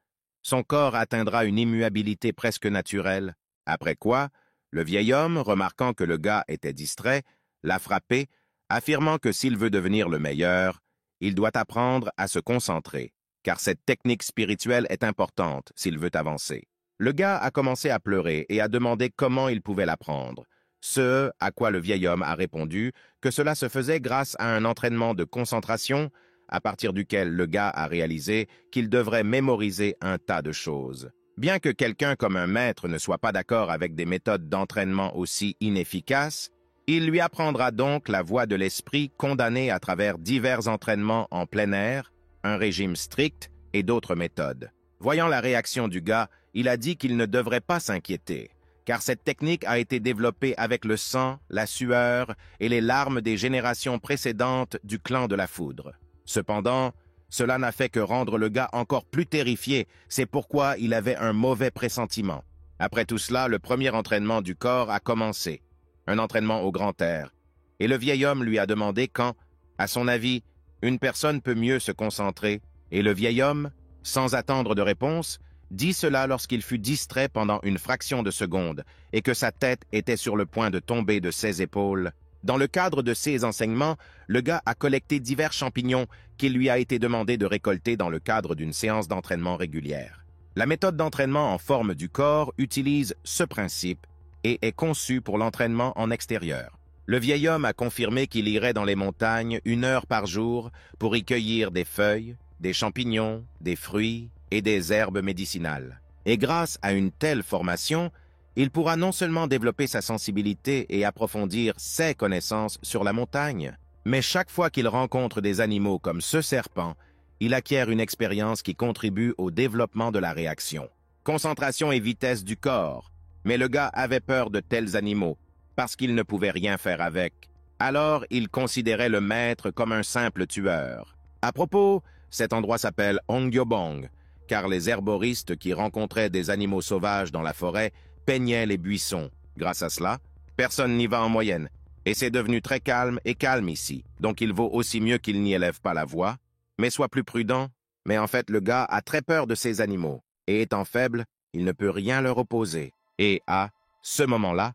son corps atteindra une immuabilité presque naturelle, après quoi, le vieil homme, remarquant que le gars était distrait, l'a frappé, affirmant que s'il veut devenir le meilleur, il doit apprendre à se concentrer, car cette technique spirituelle est importante s'il veut avancer. Le gars a commencé à pleurer et a demandé comment il pouvait l'apprendre, ce à quoi le vieil homme a répondu que cela se faisait grâce à un entraînement de concentration, à partir duquel le gars a réalisé qu'il devrait mémoriser un tas de choses. Bien que quelqu'un comme un maître ne soit pas d'accord avec des méthodes d'entraînement aussi inefficaces, il lui apprendra donc la voie de l'esprit condamnée à travers divers entraînements en plein air, un régime strict et d'autres méthodes. Voyant la réaction du gars, il a dit qu'il ne devrait pas s'inquiéter, car cette technique a été développée avec le sang, la sueur et les larmes des générations précédentes du clan de la foudre. Cependant, cela n'a fait que rendre le gars encore plus terrifié, c'est pourquoi il avait un mauvais pressentiment. Après tout cela, le premier entraînement du corps a commencé, un entraînement au grand air, et le vieil homme lui a demandé quand, à son avis, une personne peut mieux se concentrer, et le vieil homme, sans attendre de réponse, dit cela lorsqu'il fut distrait pendant une fraction de seconde et que sa tête était sur le point de tomber de ses épaules. Dans le cadre de ses enseignements, le gars a collecté divers champignons qu'il lui a été demandé de récolter dans le cadre d'une séance d'entraînement régulière. La méthode d'entraînement en forme du corps utilise ce principe et est conçue pour l'entraînement en extérieur. Le vieil homme a confirmé qu'il irait dans les montagnes 1 heure par jour pour y cueillir des feuilles, des champignons, des fruits et des herbes médicinales. Et grâce à une telle formation, il pourra non seulement développer sa sensibilité et approfondir ses connaissances sur la montagne, mais chaque fois qu'il rencontre des animaux comme ce serpent, il acquiert une expérience qui contribue au développement de la réaction. Concentration et vitesse du corps. Mais le gars avait peur de tels animaux, parce qu'il ne pouvait rien faire avec. Alors, il considérait le maître comme un simple tueur. À propos, cet endroit s'appelle Ongyobong, car les herboristes qui rencontraient des animaux sauvages dans la forêt peignaient les buissons. Grâce à cela, personne n'y va en moyenne, et c'est devenu très calme et calme ici, donc il vaut aussi mieux qu'il n'y élève pas la voix, mais soit plus prudent. Mais en fait, le gars a très peur de ces animaux, et étant faible, il ne peut rien leur opposer. Et à ce moment-là,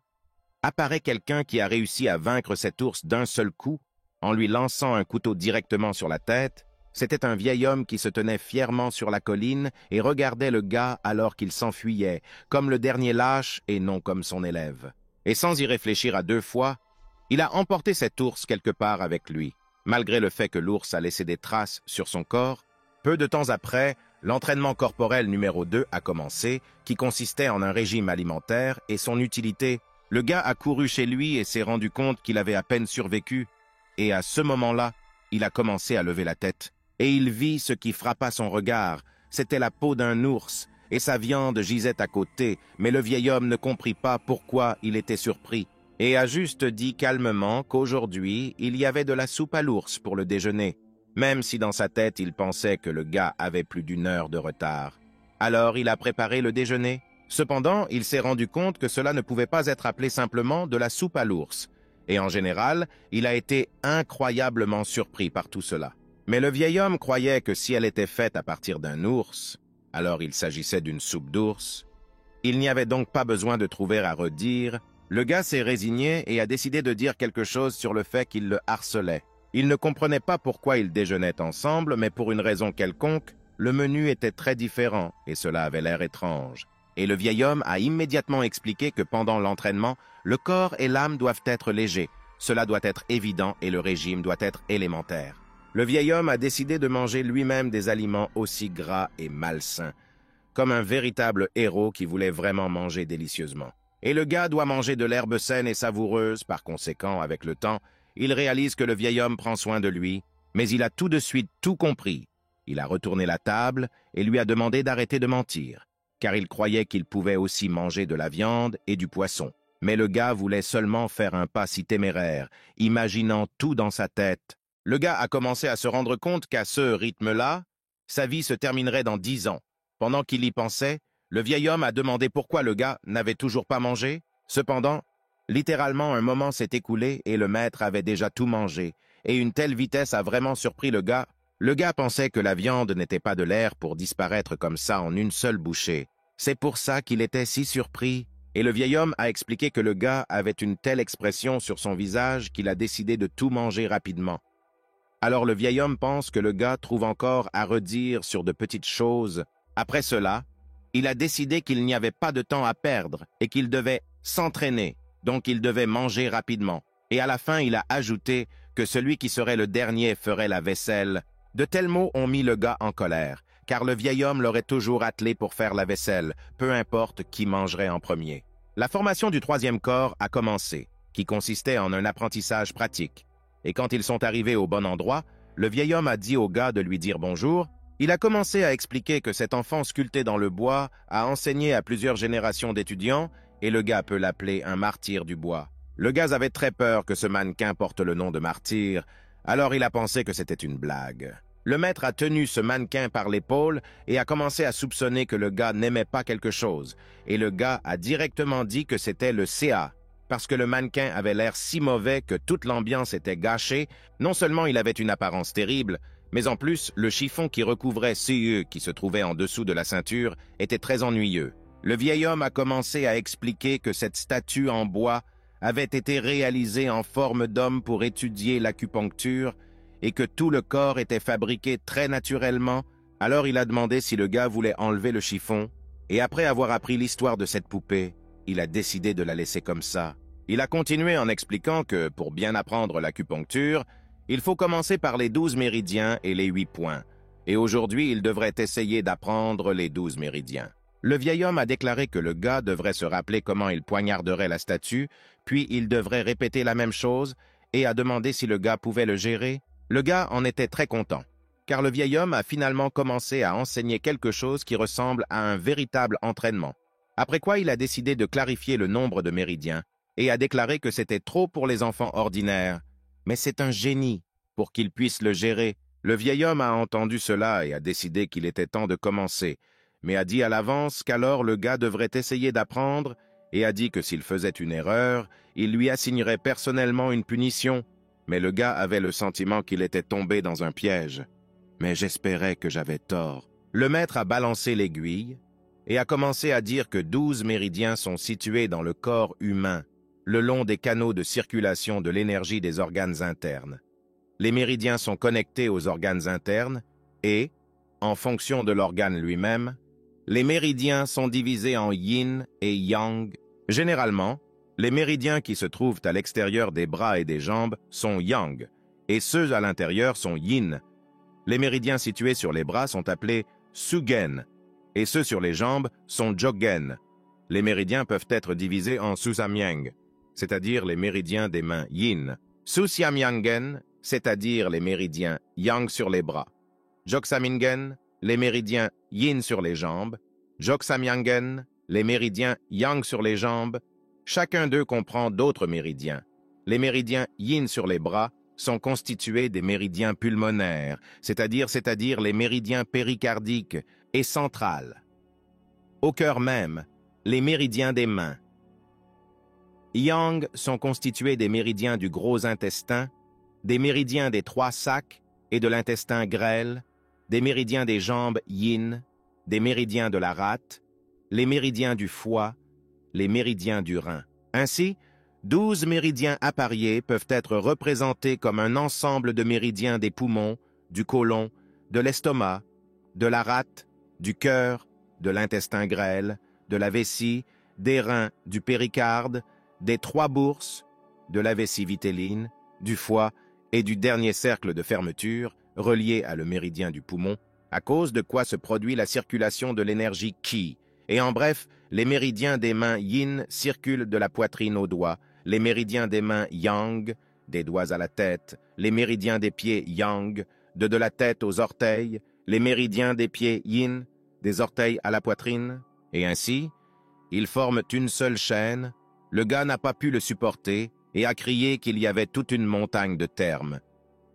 apparaît quelqu'un qui a réussi à vaincre cet ours d'un seul coup, en lui lançant un couteau directement sur la tête. C'était un vieil homme qui se tenait fièrement sur la colline et regardait le gars alors qu'il s'enfuyait, comme le dernier lâche et non comme son élève. Et sans y réfléchir à 2 fois, il a emporté cet ours quelque part avec lui. Malgré le fait que l'ours a laissé des traces sur son corps, peu de temps après, l'entraînement corporel numéro 2 a commencé, qui consistait en un régime alimentaire et son utilité. Le gars a couru chez lui et s'est rendu compte qu'il avait à peine survécu. Et à ce moment-là, il a commencé à lever la tête. Et il vit ce qui frappa son regard. C'était la peau d'un ours, et sa viande gisait à côté, mais le vieil homme ne comprit pas pourquoi il était surpris, et a juste dit calmement qu'aujourd'hui, il y avait de la soupe à l'ours pour le déjeuner, même si dans sa tête il pensait que le gars avait plus d'1 heure de retard. Alors il a préparé le déjeuner. Cependant, il s'est rendu compte que cela ne pouvait pas être appelé simplement de la soupe à l'ours, et en général, il a été incroyablement surpris par tout cela. Mais le vieil homme croyait que si elle était faite à partir d'un ours, alors il s'agissait d'une soupe d'ours. Il n'y avait donc pas besoin de trouver à redire. Le gars s'est résigné et a décidé de dire quelque chose sur le fait qu'il le harcelait. Il ne comprenait pas pourquoi ils déjeunaient ensemble, mais pour une raison quelconque, le menu était très différent et cela avait l'air étrange. Et le vieil homme a immédiatement expliqué que pendant l'entraînement, le corps et l'âme doivent être légers. Cela doit être évident et le régime doit être élémentaire. Le vieil homme a décidé de manger lui-même des aliments aussi gras et malsains, comme un véritable héros qui voulait vraiment manger délicieusement. Et le gars doit manger de l'herbe saine et savoureuse, par conséquent, avec le temps, il réalise que le vieil homme prend soin de lui, mais il a tout de suite tout compris. Il a retourné la table et lui a demandé d'arrêter de mentir, car il croyait qu'il pouvait aussi manger de la viande et du poisson. Mais le gars voulait seulement faire un pas si téméraire, imaginant tout dans sa tête. Le gars a commencé à se rendre compte qu'à ce rythme-là, sa vie se terminerait dans 10 ans. Pendant qu'il y pensait, le vieil homme a demandé pourquoi le gars n'avait toujours pas mangé. Cependant, littéralement un moment s'est écoulé et le maître avait déjà tout mangé, et une telle vitesse a vraiment surpris le gars. Le gars pensait que la viande n'était pas de l'air pour disparaître comme ça en une seule bouchée. C'est pour ça qu'il était si surpris. Et le vieil homme a expliqué que le gars avait une telle expression sur son visage qu'il a décidé de tout manger rapidement. Alors le vieil homme pense que le gars trouve encore à redire sur de petites choses. Après cela, il a décidé qu'il n'y avait pas de temps à perdre et qu'il devait s'entraîner, donc il devait manger rapidement. Et à la fin, il a ajouté que celui qui serait le dernier ferait la vaisselle. De tels mots ont mis le gars en colère, car le vieil homme l'aurait toujours attelé pour faire la vaisselle, peu importe qui mangerait en premier. La formation du troisième corps a commencé, qui consistait en un apprentissage pratique. Et quand ils sont arrivés au bon endroit, le vieil homme a dit au gars de lui dire bonjour. Il a commencé à expliquer que cet enfant sculpté dans le bois a enseigné à plusieurs générations d'étudiants et le gars peut l'appeler un martyr du bois. Le gars avait très peur que ce mannequin porte le nom de martyr, alors il a pensé que c'était une blague. Le maître a tenu ce mannequin par l'épaule et a commencé à soupçonner que le gars n'aimait pas quelque chose, et le gars a directement dit que c'était le CA, parce que le mannequin avait l'air si mauvais que toute l'ambiance était gâchée. Non seulement il avait une apparence terrible, mais en plus, le chiffon qui recouvrait CE qui se trouvait en dessous de la ceinture était très ennuyeux. Le vieil homme a commencé à expliquer que cette statue en bois avait été réalisée en forme d'homme pour étudier l'acupuncture et que tout le corps était fabriqué très naturellement. Alors il a demandé si le gars voulait enlever le chiffon, et après avoir appris l'histoire de cette poupée, il a décidé de la laisser comme ça. Il a continué en expliquant que, pour bien apprendre l'acupuncture, il faut commencer par les 12 méridiens et les 8 points, et aujourd'hui il devrait essayer d'apprendre les 12 méridiens. Le vieil homme a déclaré que le gars devrait se rappeler comment il poignarderait la statue, puis il devrait répéter la même chose, et a demandé si le gars pouvait le gérer. Le gars en était très content, car le vieil homme a finalement commencé à enseigner quelque chose qui ressemble à un véritable entraînement. Après quoi il a décidé de clarifier le nombre de méridiens, et a déclaré que c'était trop pour les enfants ordinaires. Mais c'est un génie pour qu'il puisse le gérer. Le vieil homme a entendu cela et a décidé qu'il était temps de commencer, mais a dit à l'avance qu'alors le gars devrait essayer d'apprendre et a dit que s'il faisait une erreur, il lui assignerait personnellement une punition. Mais le gars avait le sentiment qu'il était tombé dans un piège. Mais j'espérais que j'avais tort. Le maître a balancé l'aiguille et a commencé à dire que 12 méridiens sont situés dans le corps humain, le long des canaux de circulation de l'énergie des organes internes. Les méridiens sont connectés aux organes internes et, en fonction de l'organe lui-même, les méridiens sont divisés en yin et yang. Généralement, les méridiens qui se trouvent à l'extérieur des bras et des jambes sont yang, et ceux à l'intérieur sont yin. Les méridiens situés sur les bras sont appelés sugen, et ceux sur les jambes sont jogen. Les méridiens peuvent être divisés en susamyang, c'est-à-dire les méridiens des mains yin, susamyangen, c'est-à-dire les méridiens yang sur les bras, joksamingen, les méridiens yin sur les jambes, joksamyangen, les méridiens yang sur les jambes. Chacun d'eux comprend d'autres méridiens. Les méridiens yin sur les bras sont constitués des méridiens pulmonaires, c'est-à-dire les méridiens péricardiques et centrales. Au cœur même, les méridiens des mains. Yang sont constitués des méridiens du gros intestin, des méridiens des 3 sacs et de l'intestin grêle, des méridiens des jambes yin, des méridiens de la rate, les méridiens du foie, les méridiens du rein. Ainsi, 12 méridiens appariés peuvent être représentés comme un ensemble de méridiens des poumons, du côlon, de l'estomac, de la rate, du cœur, de l'intestin grêle, de la vessie, des reins, du péricarde, des 3 bourses, de la vessie vitelline, du foie et du dernier cercle de fermeture relié à le méridien du poumon, à cause de quoi se produit la circulation de l'énergie Qi. Et en bref, les méridiens des mains yin circulent de la poitrine aux doigts, les méridiens des mains yang, des doigts à la tête, les méridiens des pieds yang, de la tête aux orteils, les méridiens des pieds yin, des orteils à la poitrine, et ainsi, ils forment une seule chaîne. Le gars n'a pas pu le supporter et a crié qu'il y avait toute une montagne de termes.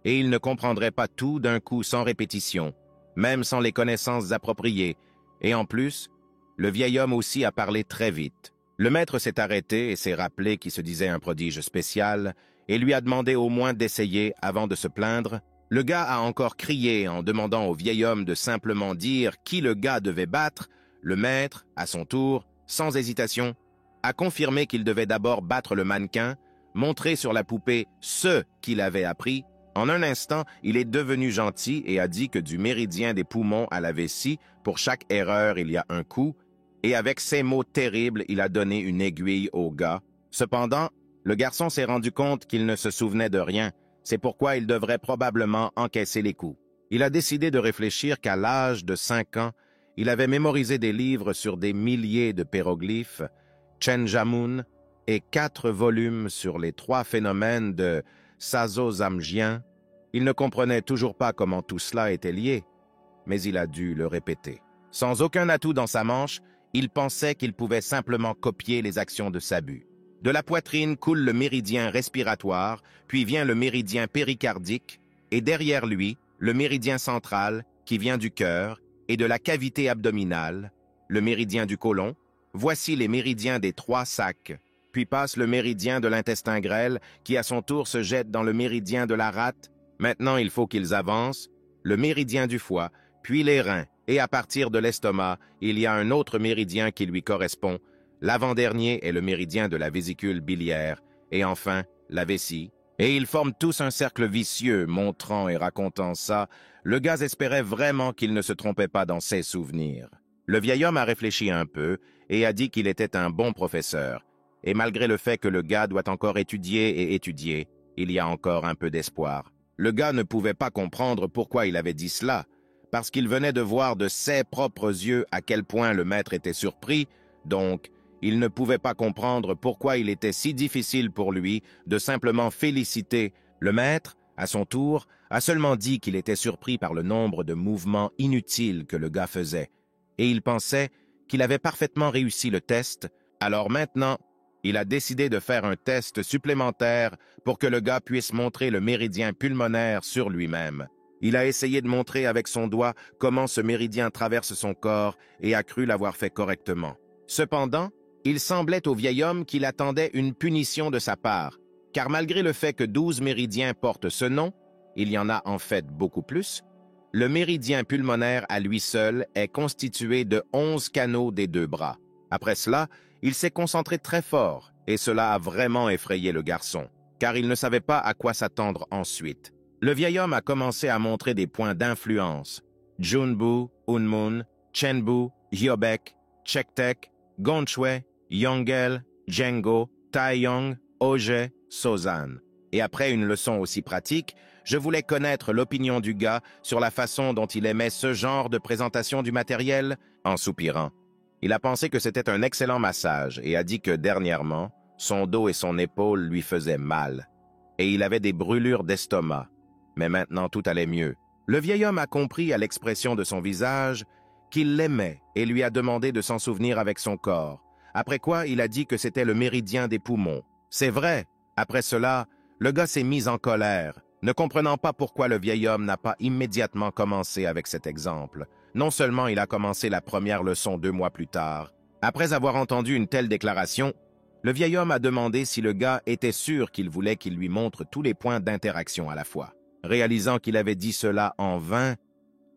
Et il ne comprendrait pas tout d'un coup sans répétition, même sans les connaissances appropriées, et en plus, le vieil homme aussi a parlé très vite. Le maître s'est arrêté et s'est rappelé qu'il se disait un prodige spécial et lui a demandé au moins d'essayer avant de se plaindre. Le gars a encore crié en demandant au vieil homme de simplement dire qui le gars devait battre. Le maître, à son tour, sans hésitation, a confirmé qu'il devait d'abord battre le mannequin, montrer sur la poupée ce qu'il avait appris. En un instant, il est devenu gentil et a dit que du méridien des poumons à la vessie, pour chaque erreur, il y a un coup, et avec ces mots terribles, il a donné une aiguille au gars. Cependant, le garçon s'est rendu compte qu'il ne se souvenait de rien. C'est pourquoi il devrait probablement encaisser les coups. Il a décidé de réfléchir qu'à l'âge de 5 ans, il avait mémorisé des livres sur des milliers de péroglyphes, Chenjamun, et 4 volumes sur les 3 phénomènes de Sazo-Zamgien. Il ne comprenait toujours pas comment tout cela était lié, mais il a dû le répéter. Sans aucun atout dans sa manche, il pensait qu'il pouvait simplement copier les actions de Sabu. De la poitrine coule le méridien respiratoire, puis vient le méridien péricardique, et derrière lui, le méridien central, qui vient du cœur, et de la cavité abdominale, le méridien du côlon. Voici les méridiens des 3 sacs. Puis passe le méridien de l'intestin grêle, qui à son tour se jette dans le méridien de la rate. Maintenant, il faut qu'ils avancent, le méridien du foie, puis les reins, et à partir de l'estomac, il y a un autre méridien qui lui correspond. L'avant-dernier est le méridien de la vésicule biliaire, et enfin, la vessie. Et ils forment tous un cercle vicieux, montrant et racontant ça. Le gars espérait vraiment qu'il ne se trompait pas dans ses souvenirs. Le vieil homme a réfléchi un peu et a dit qu'il était un bon professeur. Et malgré le fait que le gars doit encore étudier et étudier, il y a encore un peu d'espoir. Le gars ne pouvait pas comprendre pourquoi il avait dit cela, parce qu'il venait de voir de ses propres yeux à quel point le maître était surpris, donc il ne pouvait pas comprendre pourquoi il était si difficile pour lui de simplement féliciter. Le maître, à son tour, a seulement dit qu'il était surpris par le nombre de mouvements inutiles que le gars faisait, et il pensait qu'il avait parfaitement réussi le test. Alors maintenant, il a décidé de faire un test supplémentaire pour que le gars puisse montrer le méridien pulmonaire sur lui-même. Il a essayé de montrer avec son doigt comment ce méridien traverse son corps et a cru l'avoir fait correctement. Cependant, il semblait au vieil homme qu'il attendait une punition de sa part, car malgré le fait que 12 méridiens portent ce nom, il y en a en fait beaucoup plus, le méridien pulmonaire à lui seul est constitué de 11 canaux des 2 bras. Après cela, il s'est concentré très fort, et cela a vraiment effrayé le garçon, car il ne savait pas à quoi s'attendre ensuite. Le vieil homme a commencé à montrer des points d'influence. Junbu, Unmun, Chenbu, Hyobek, Chektek, Gonchwe, Yongel, Djengo, Taeyong, Oje, Sozan. Et après une leçon aussi pratique, je voulais connaître l'opinion du gars sur la façon dont il aimait ce genre de présentation du matériel. En soupirant, il a pensé que c'était un excellent massage et a dit que dernièrement, son dos et son épaule lui faisaient mal. Et il avait des brûlures d'estomac. Mais maintenant, tout allait mieux. Le vieil homme a compris à l'expression de son visage qu'il l'aimait et lui a demandé de s'en souvenir avec son corps. Après quoi, il a dit que c'était le méridien des poumons. C'est vrai. Après cela, le gars s'est mis en colère, ne comprenant pas pourquoi le vieil homme n'a pas immédiatement commencé avec cet exemple. Non seulement il a commencé la première leçon 2 mois plus tard. Après avoir entendu une telle déclaration, le vieil homme a demandé si le gars était sûr qu'il voulait qu'il lui montre tous les points d'interaction à la fois. Réalisant qu'il avait dit cela en vain,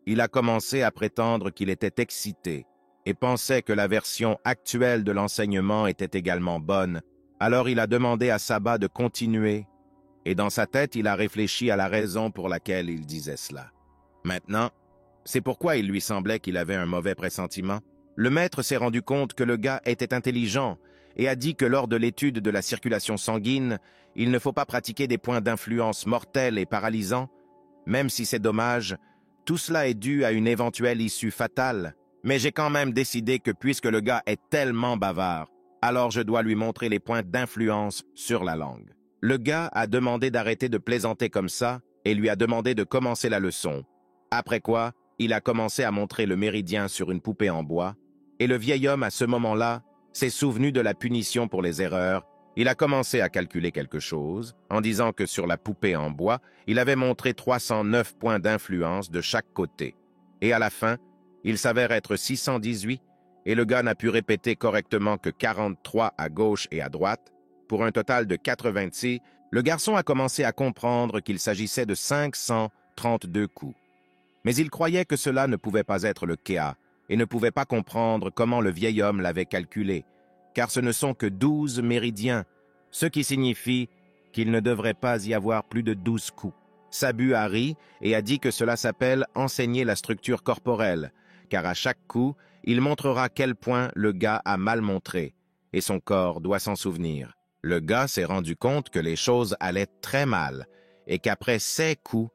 il a commencé à prétendre qu'il était excité et pensait que la version actuelle de l'enseignement était également bonne. Alors il a demandé à Saba de continuer, et dans sa tête, il a réfléchi à la raison pour laquelle il disait cela. Maintenant, c'est pourquoi il lui semblait qu'il avait un mauvais pressentiment. Le maître s'est rendu compte que le gars était intelligent et a dit que lors de l'étude de la circulation sanguine, il ne faut pas pratiquer des points d'influence mortels et paralysants. Même si c'est dommage, tout cela est dû à une éventuelle issue fatale. Mais j'ai quand même décidé que puisque le gars est tellement bavard, alors je dois lui montrer les points d'influence sur la langue. Le gars a demandé d'arrêter de plaisanter comme ça et lui a demandé de commencer la leçon. Après quoi, il a commencé à montrer le méridien sur une poupée en bois, et le vieil homme à ce moment-là s'est souvenu de la punition pour les erreurs. Il a commencé à calculer quelque chose, en disant que sur la poupée en bois, il avait montré 309 points d'influence de chaque côté. Et à la fin, il s'avère être 618, et le gars n'a pu répéter correctement que 43 à gauche et à droite. Pour un total de 86, le garçon a commencé à comprendre qu'il s'agissait de 500 32 coups. Mais il croyait que cela ne pouvait pas être le cas et ne pouvait pas comprendre comment le vieil homme l'avait calculé, car ce ne sont que 12 méridiens, ce qui signifie qu'il ne devrait pas y avoir plus de 12 coups. Sabu a ri et a dit que cela s'appelle enseigner la structure corporelle, car à chaque coup, il montrera quel point le gars a mal montré, et son corps doit s'en souvenir. Le gars s'est rendu compte que les choses allaient très mal, et qu'après 6 coups,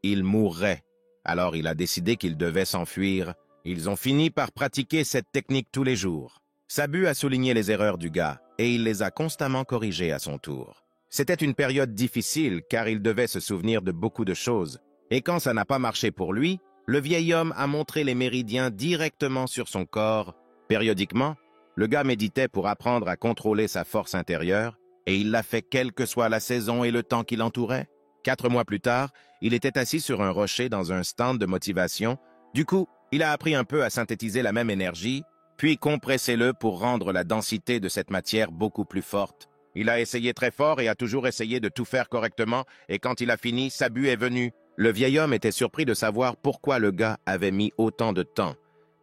il mourrait. Alors il a décidé qu'il devait s'enfuir. Ils ont fini par pratiquer cette technique tous les jours. Sabu a souligné les erreurs du gars, et il les a constamment corrigées à son tour. C'était une période difficile, car il devait se souvenir de beaucoup de choses. Et quand ça n'a pas marché pour lui, le vieil homme a montré les méridiens directement sur son corps. Périodiquement, le gars méditait pour apprendre à contrôler sa force intérieure, et il l'a fait quelle que soit la saison et le temps qui l'entourait. 4 mois plus tard, il était assis sur un rocher dans un stand de motivation. Du coup, il a appris un peu à synthétiser la même énergie, puis compressez-le pour rendre la densité de cette matière beaucoup plus forte. Il a essayé très fort et a toujours essayé de tout faire correctement, et quand il a fini, Sabu est venu. Le vieil homme était surpris de savoir pourquoi le gars avait mis autant de temps,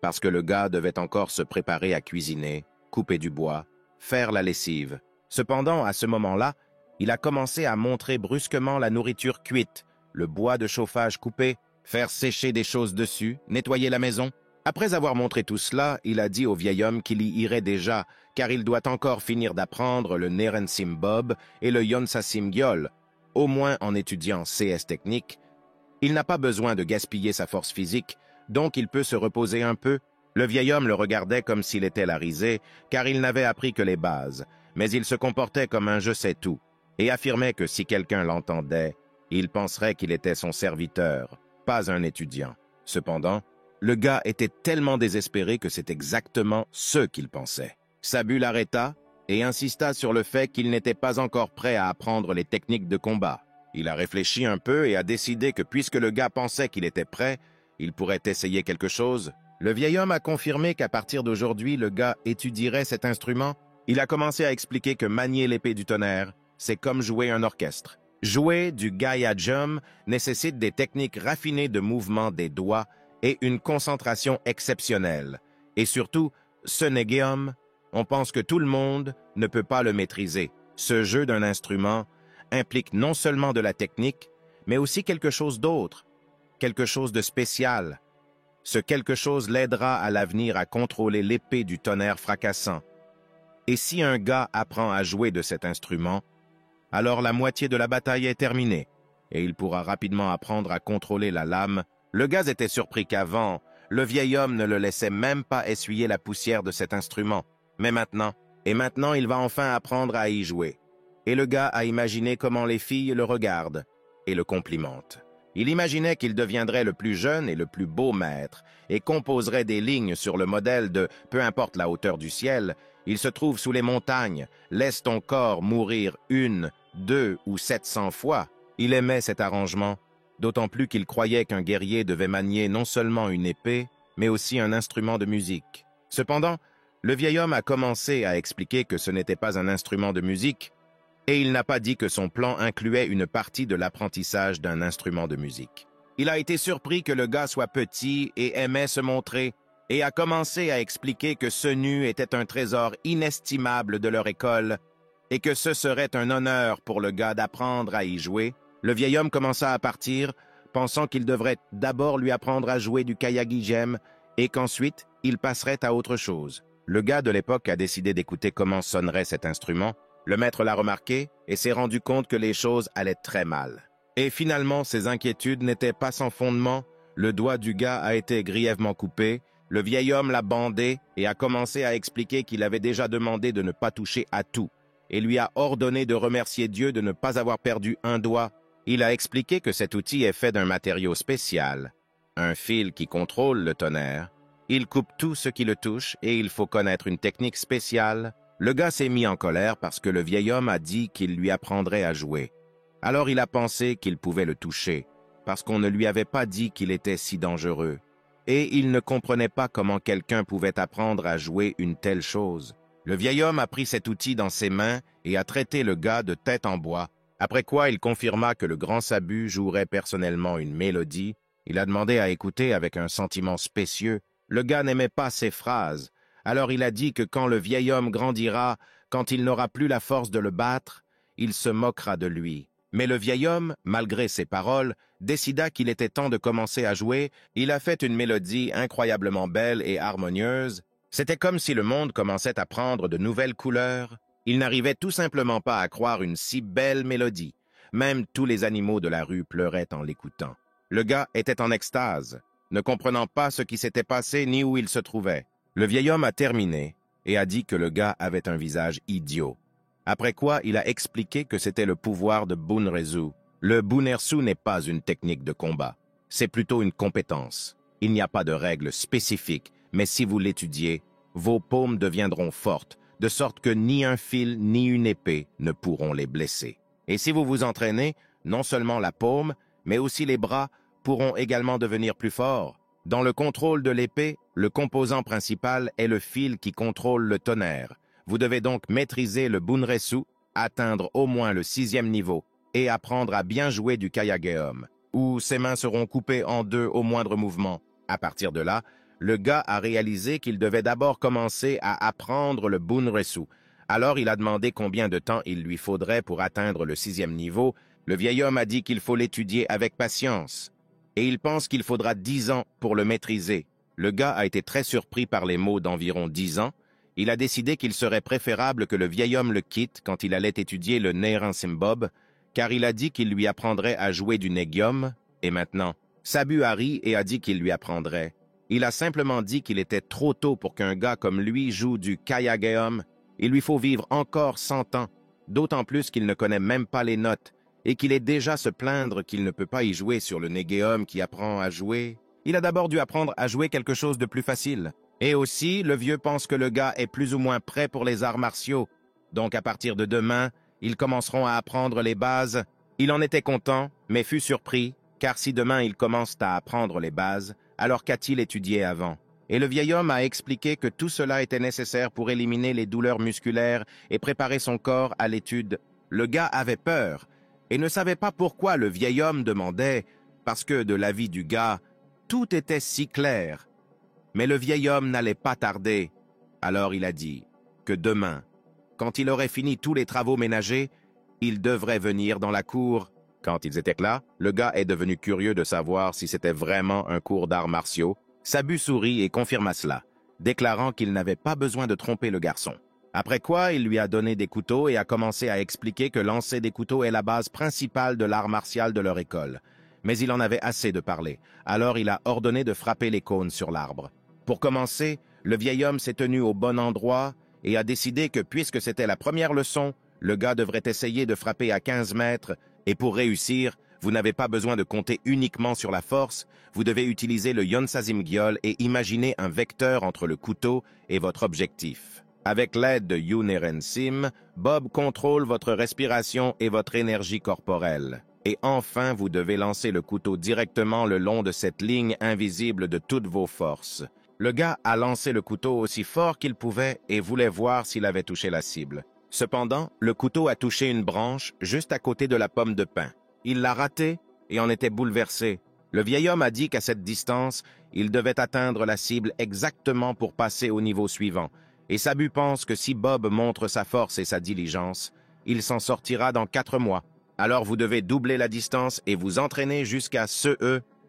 parce que le gars devait encore se préparer à cuisiner, couper du bois, faire la lessive. Cependant, à ce moment-là, il a commencé à montrer brusquement la nourriture cuite, le bois de chauffage coupé, faire sécher des choses dessus, nettoyer la maison. Après avoir montré tout cela, il a dit au vieil homme qu'il y irait déjà, car il doit encore finir d'apprendre le Nerensim Bob et le Yonsasim Gyol, au moins en étudiant CS technique. Il n'a pas besoin de gaspiller sa force physique, donc il peut se reposer un peu. Le vieil homme le regardait comme s'il était la risée, car il n'avait appris que les bases, mais il se comportait comme un je-sais-tout, et affirmait que si quelqu'un l'entendait, il penserait qu'il était son serviteur, pas un étudiant. Cependant, le gars était tellement désespéré que c'est exactement ce qu'il pensait. Sabu l'arrêta et insista sur le fait qu'il n'était pas encore prêt à apprendre les techniques de combat. Il a réfléchi un peu et a décidé que puisque le gars pensait qu'il était prêt, il pourrait essayer quelque chose. Le vieil homme a confirmé qu'à partir d'aujourd'hui, le gars étudierait cet instrument. Il a commencé à expliquer que manier l'épée du tonnerre, c'est comme jouer un orchestre. Jouer du Gayajum nécessite des techniques raffinées de mouvement des doigts et une concentration exceptionnelle. Et surtout, ce Negeum, on pense que tout le monde ne peut pas le maîtriser. Ce jeu d'un instrument implique non seulement de la technique, mais aussi quelque chose d'autre, quelque chose de spécial. Ce quelque chose l'aidera à l'avenir à contrôler l'épée du tonnerre fracassant. Et si un gars apprend à jouer de cet instrument, alors la moitié de la bataille est terminée, et il pourra rapidement apprendre à contrôler la lame. Le gars était surpris qu'avant, le vieil homme ne le laissait même pas essuyer la poussière de cet instrument. Mais maintenant, il va enfin apprendre à y jouer. Et le gars a imaginé comment les filles le regardent et le complimentent. Il imaginait qu'il deviendrait le plus jeune et le plus beau maître et composerait des lignes sur le modèle de « peu importe la hauteur du ciel, il se trouve sous les montagnes, laisse ton corps mourir 1, 2 ou 700 fois ». Il aimait cet arrangement, d'autant plus qu'il croyait qu'un guerrier devait manier non seulement une épée, mais aussi un instrument de musique. Cependant, le vieil homme a commencé à expliquer que ce n'était pas un instrument de musique, et il n'a pas dit que son plan incluait une partie de l'apprentissage d'un instrument de musique. Il a été surpris que le gars soit petit et aimait se montrer, et a commencé à expliquer que ce nu était un trésor inestimable de leur école, et que ce serait un honneur pour le gars d'apprendre à y jouer. Le vieil homme commença à partir, pensant qu'il devrait d'abord lui apprendre à jouer du Kayagijem, et qu'ensuite, il passerait à autre chose. Le gars de l'époque a décidé d'écouter comment sonnerait cet instrument. Le maître l'a remarqué et s'est rendu compte que les choses allaient très mal. Et finalement, ses inquiétudes n'étaient pas sans fondement. Le doigt du gars a été grièvement coupé. Le vieil homme l'a bandé et a commencé à expliquer qu'il avait déjà demandé de ne pas toucher à tout et lui a ordonné de remercier Dieu de ne pas avoir perdu un doigt. Il a expliqué que cet outil est fait d'un matériau spécial, un fil qui contrôle le tonnerre. Il coupe tout ce qui le touche et il faut connaître une technique spéciale. Le gars s'est mis en colère parce que le vieil homme a dit qu'il lui apprendrait à jouer. Alors il a pensé qu'il pouvait le toucher, parce qu'on ne lui avait pas dit qu'il était si dangereux. Et il ne comprenait pas comment quelqu'un pouvait apprendre à jouer une telle chose. Le vieil homme a pris cet outil dans ses mains et a traité le gars de tête en bois. Après quoi, il confirma que le grand Sabu jouerait personnellement une mélodie. Il a demandé à écouter avec un sentiment spécieux. Le gars n'aimait pas ces phrases. Alors il a dit que quand le vieil homme grandira, quand il n'aura plus la force de le battre, il se moquera de lui. Mais le vieil homme, malgré ses paroles, décida qu'il était temps de commencer à jouer. Il a fait une mélodie incroyablement belle et harmonieuse. C'était comme si le monde commençait à prendre de nouvelles couleurs. Il n'arrivait tout simplement pas à croire une si belle mélodie. Même tous les animaux de la rue pleuraient en l'écoutant. Le gars était en extase, ne comprenant pas ce qui s'était passé ni où il se trouvait. Le vieil homme a terminé et a dit que le gars avait un visage idiot. Après quoi, il a expliqué que c'était le pouvoir de Bunrezu. Le Bunrezu n'est pas une technique de combat, c'est plutôt une compétence. Il n'y a pas de règles spécifiques, mais si vous l'étudiez, vos paumes deviendront fortes, de sorte que ni un fil ni une épée ne pourront les blesser. Et si vous vous entraînez, non seulement la paume, mais aussi les bras pourront également devenir plus forts. Dans le contrôle de l'épée, le composant principal est le fil qui contrôle le tonnerre. Vous devez donc maîtriser le Bunrezu, atteindre au moins le 6e niveau et apprendre à bien jouer du Kayageum, où ses mains seront coupées en deux au moindre mouvement. À partir de là, le gars a réalisé qu'il devait d'abord commencer à apprendre le Bunrezu. Alors il a demandé combien de temps il lui faudrait pour atteindre le 6e niveau. Le vieil homme a dit qu'il faut l'étudier avec patience. Et il pense qu'il faudra 10 ans pour le maîtriser. Le gars a été très surpris par les mots d'environ 10 ans. Il a décidé qu'il serait préférable que le vieil homme le quitte quand il allait étudier le Nerensimbob, car il a dit qu'il lui apprendrait à jouer du Negium, et maintenant, Sabu a ri et a dit qu'il lui apprendrait. Il a simplement dit qu'il était trop tôt pour qu'un gars comme lui joue du Kayageum. Il lui faut vivre encore 100 ans, d'autant plus qu'il ne connaît même pas les notes, et qu'il est déjà se plaindre qu'il ne peut pas y jouer sur le Negeum qui apprend à jouer. Il a d'abord dû apprendre à jouer quelque chose de plus facile. Et aussi, le vieux pense que le gars est plus ou moins prêt pour les arts martiaux. Donc à partir de demain, ils commenceront à apprendre les bases. Il en était content, mais fut surpris, car si demain ils commencent à apprendre les bases, alors qu'a-t-il étudié avant? Et le vieil homme a expliqué que tout cela était nécessaire pour éliminer les douleurs musculaires et préparer son corps à l'étude. Le gars avait peur et ne savait pas pourquoi le vieil homme demandait, parce que de l'avis du gars, tout était si clair. Mais le vieil homme n'allait pas tarder. Alors il a dit que demain, quand il aurait fini tous les travaux ménagers, il devrait venir dans la cour. Quand ils étaient là, le gars est devenu curieux de savoir si c'était vraiment un cours d'arts martiaux. Sabu sourit et confirma cela, déclarant qu'il n'avait pas besoin de tromper le garçon. Après quoi, il lui a donné des couteaux et a commencé à expliquer que lancer des couteaux est la base principale de l'art martial de leur école. Mais il en avait assez de parler, alors il a ordonné de frapper les cônes sur l'arbre. Pour commencer, le vieil homme s'est tenu au bon endroit et a décidé que puisque c'était la première leçon, le gars devrait essayer de frapper à 15 mètres, et pour réussir, vous n'avez pas besoin de compter uniquement sur la force, vous devez utiliser le Yonsazim Gyol et imaginer un vecteur entre le couteau et votre objectif. Avec l'aide de Yunerensim, Bob contrôle votre respiration et votre énergie corporelle. Et enfin, vous devez lancer le couteau directement le long de cette ligne invisible de toutes vos forces. Le gars a lancé le couteau aussi fort qu'il pouvait et voulait voir s'il avait touché la cible. Cependant, le couteau a touché une branche juste à côté de la pomme de pin. Il l'a raté et en était bouleversé. Le vieil homme a dit qu'à cette distance, il devait atteindre la cible exactement pour passer au niveau suivant. Et Sabu pense que si Bob montre sa force et sa diligence, il s'en sortira dans 4 mois. Alors vous devez doubler la distance et vous entraîner jusqu'à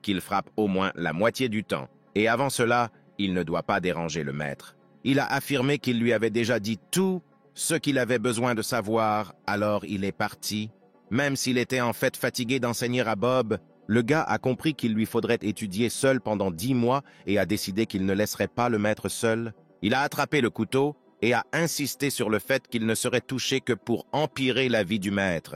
qu'il frappe au moins la moitié du temps. Et avant cela, il ne doit pas déranger le maître. Il a affirmé qu'il lui avait déjà dit tout ce qu'il avait besoin de savoir, alors il est parti. Même s'il était en fait fatigué d'enseigner à Bob, le gars a compris qu'il lui faudrait étudier seul pendant 10 mois et a décidé qu'il ne laisserait pas le maître seul. Il a attrapé le couteau et a insisté sur le fait qu'il ne serait touché que pour empirer la vie du maître.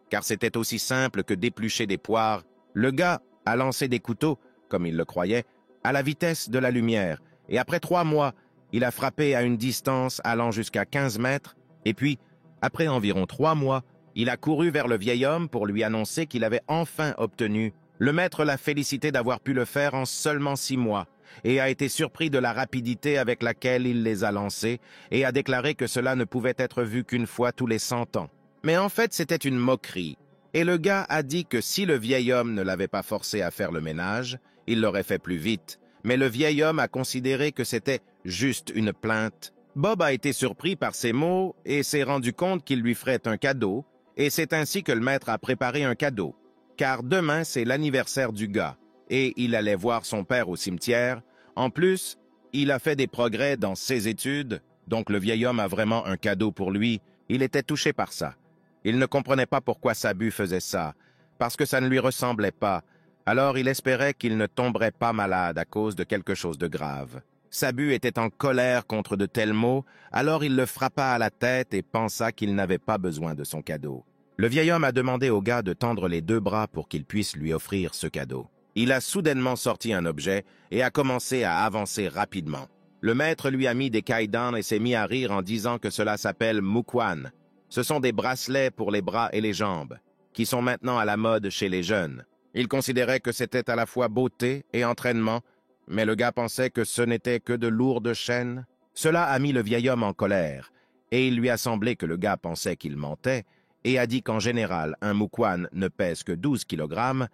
Car c'était aussi simple que d'éplucher des poires. Le gars a lancé des couteaux, comme il le croyait, à la vitesse de la lumière, et après 3 mois, il a frappé à une distance allant jusqu'à 15 mètres, et puis, après environ 3 mois, il a couru vers le vieil homme pour lui annoncer qu'il avait enfin obtenu. Le maître l'a félicité d'avoir pu le faire en seulement 6 mois, et a été surpris de la rapidité avec laquelle il les a lancés, et a déclaré que cela ne pouvait être vu qu'une fois tous les 100 ans. Mais en fait, c'était une moquerie. Et le gars a dit que si le vieil homme ne l'avait pas forcé à faire le ménage, il l'aurait fait plus vite. Mais le vieil homme a considéré que c'était juste une plainte. Bob a été surpris par ces mots et s'est rendu compte qu'il lui ferait un cadeau, et c'est ainsi que le maître a préparé un cadeau. Car demain, c'est l'anniversaire du gars, et il allait voir son père au cimetière. En plus, il a fait des progrès dans ses études, donc le vieil homme a vraiment un cadeau pour lui. Il était touché par ça. Il ne comprenait pas pourquoi Sabu faisait ça, parce que ça ne lui ressemblait pas. Alors il espérait qu'il ne tomberait pas malade à cause de quelque chose de grave. Sabu était en colère contre de tels mots, alors il le frappa à la tête et pensa qu'il n'avait pas besoin de son cadeau. Le vieil homme a demandé au gars de tendre les 2 bras pour qu'il puisse lui offrir ce cadeau. Il a soudainement sorti un objet et a commencé à avancer rapidement. Le maître lui a mis des caïdans et s'est mis à rire en disant que cela s'appelle mukwan. Ce sont des bracelets pour les bras et les jambes, qui sont maintenant à la mode chez les jeunes. Il considérait que c'était à la fois beauté et entraînement, mais le gars pensait que ce n'était que de lourdes chaînes. Cela a mis le vieil homme en colère, et il lui a semblé que le gars pensait qu'il mentait, et a dit qu'en général, un mukwan ne pèse que 12 kilogrammes.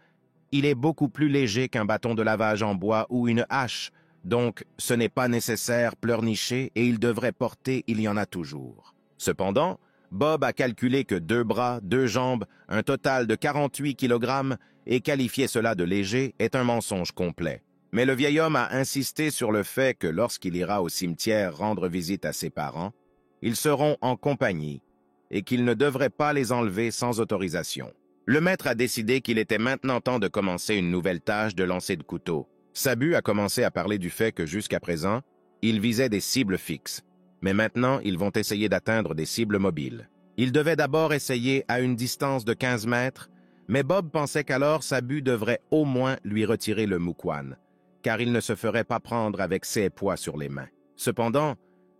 Il est beaucoup plus léger qu'un bâton de lavage en bois ou une hache, donc ce n'est pas nécessaire pleurnicher et il devrait porter, il y en a toujours. Cependant, Bob a calculé que 2 bras, 2 jambes, un total de 48 kilogrammes, et qualifier cela de léger est un mensonge complet. Mais le vieil homme a insisté sur le fait que lorsqu'il ira au cimetière rendre visite à ses parents, ils seront en compagnie et qu'il ne devrait pas les enlever sans autorisation. Le maître a décidé qu'il était maintenant temps de commencer une nouvelle tâche de lancer de couteau. Sabu a commencé à parler du fait que jusqu'à présent, il visait des cibles fixes. Mais maintenant, ils vont essayer d'atteindre des cibles mobiles. Ils devaient d'abord essayer à une distance de 15 mètres, mais Bob pensait qu'alors Sabu devrait au moins lui retirer le mukwan, car il ne se ferait pas prendre avec ses poids sur les mains. Cependant,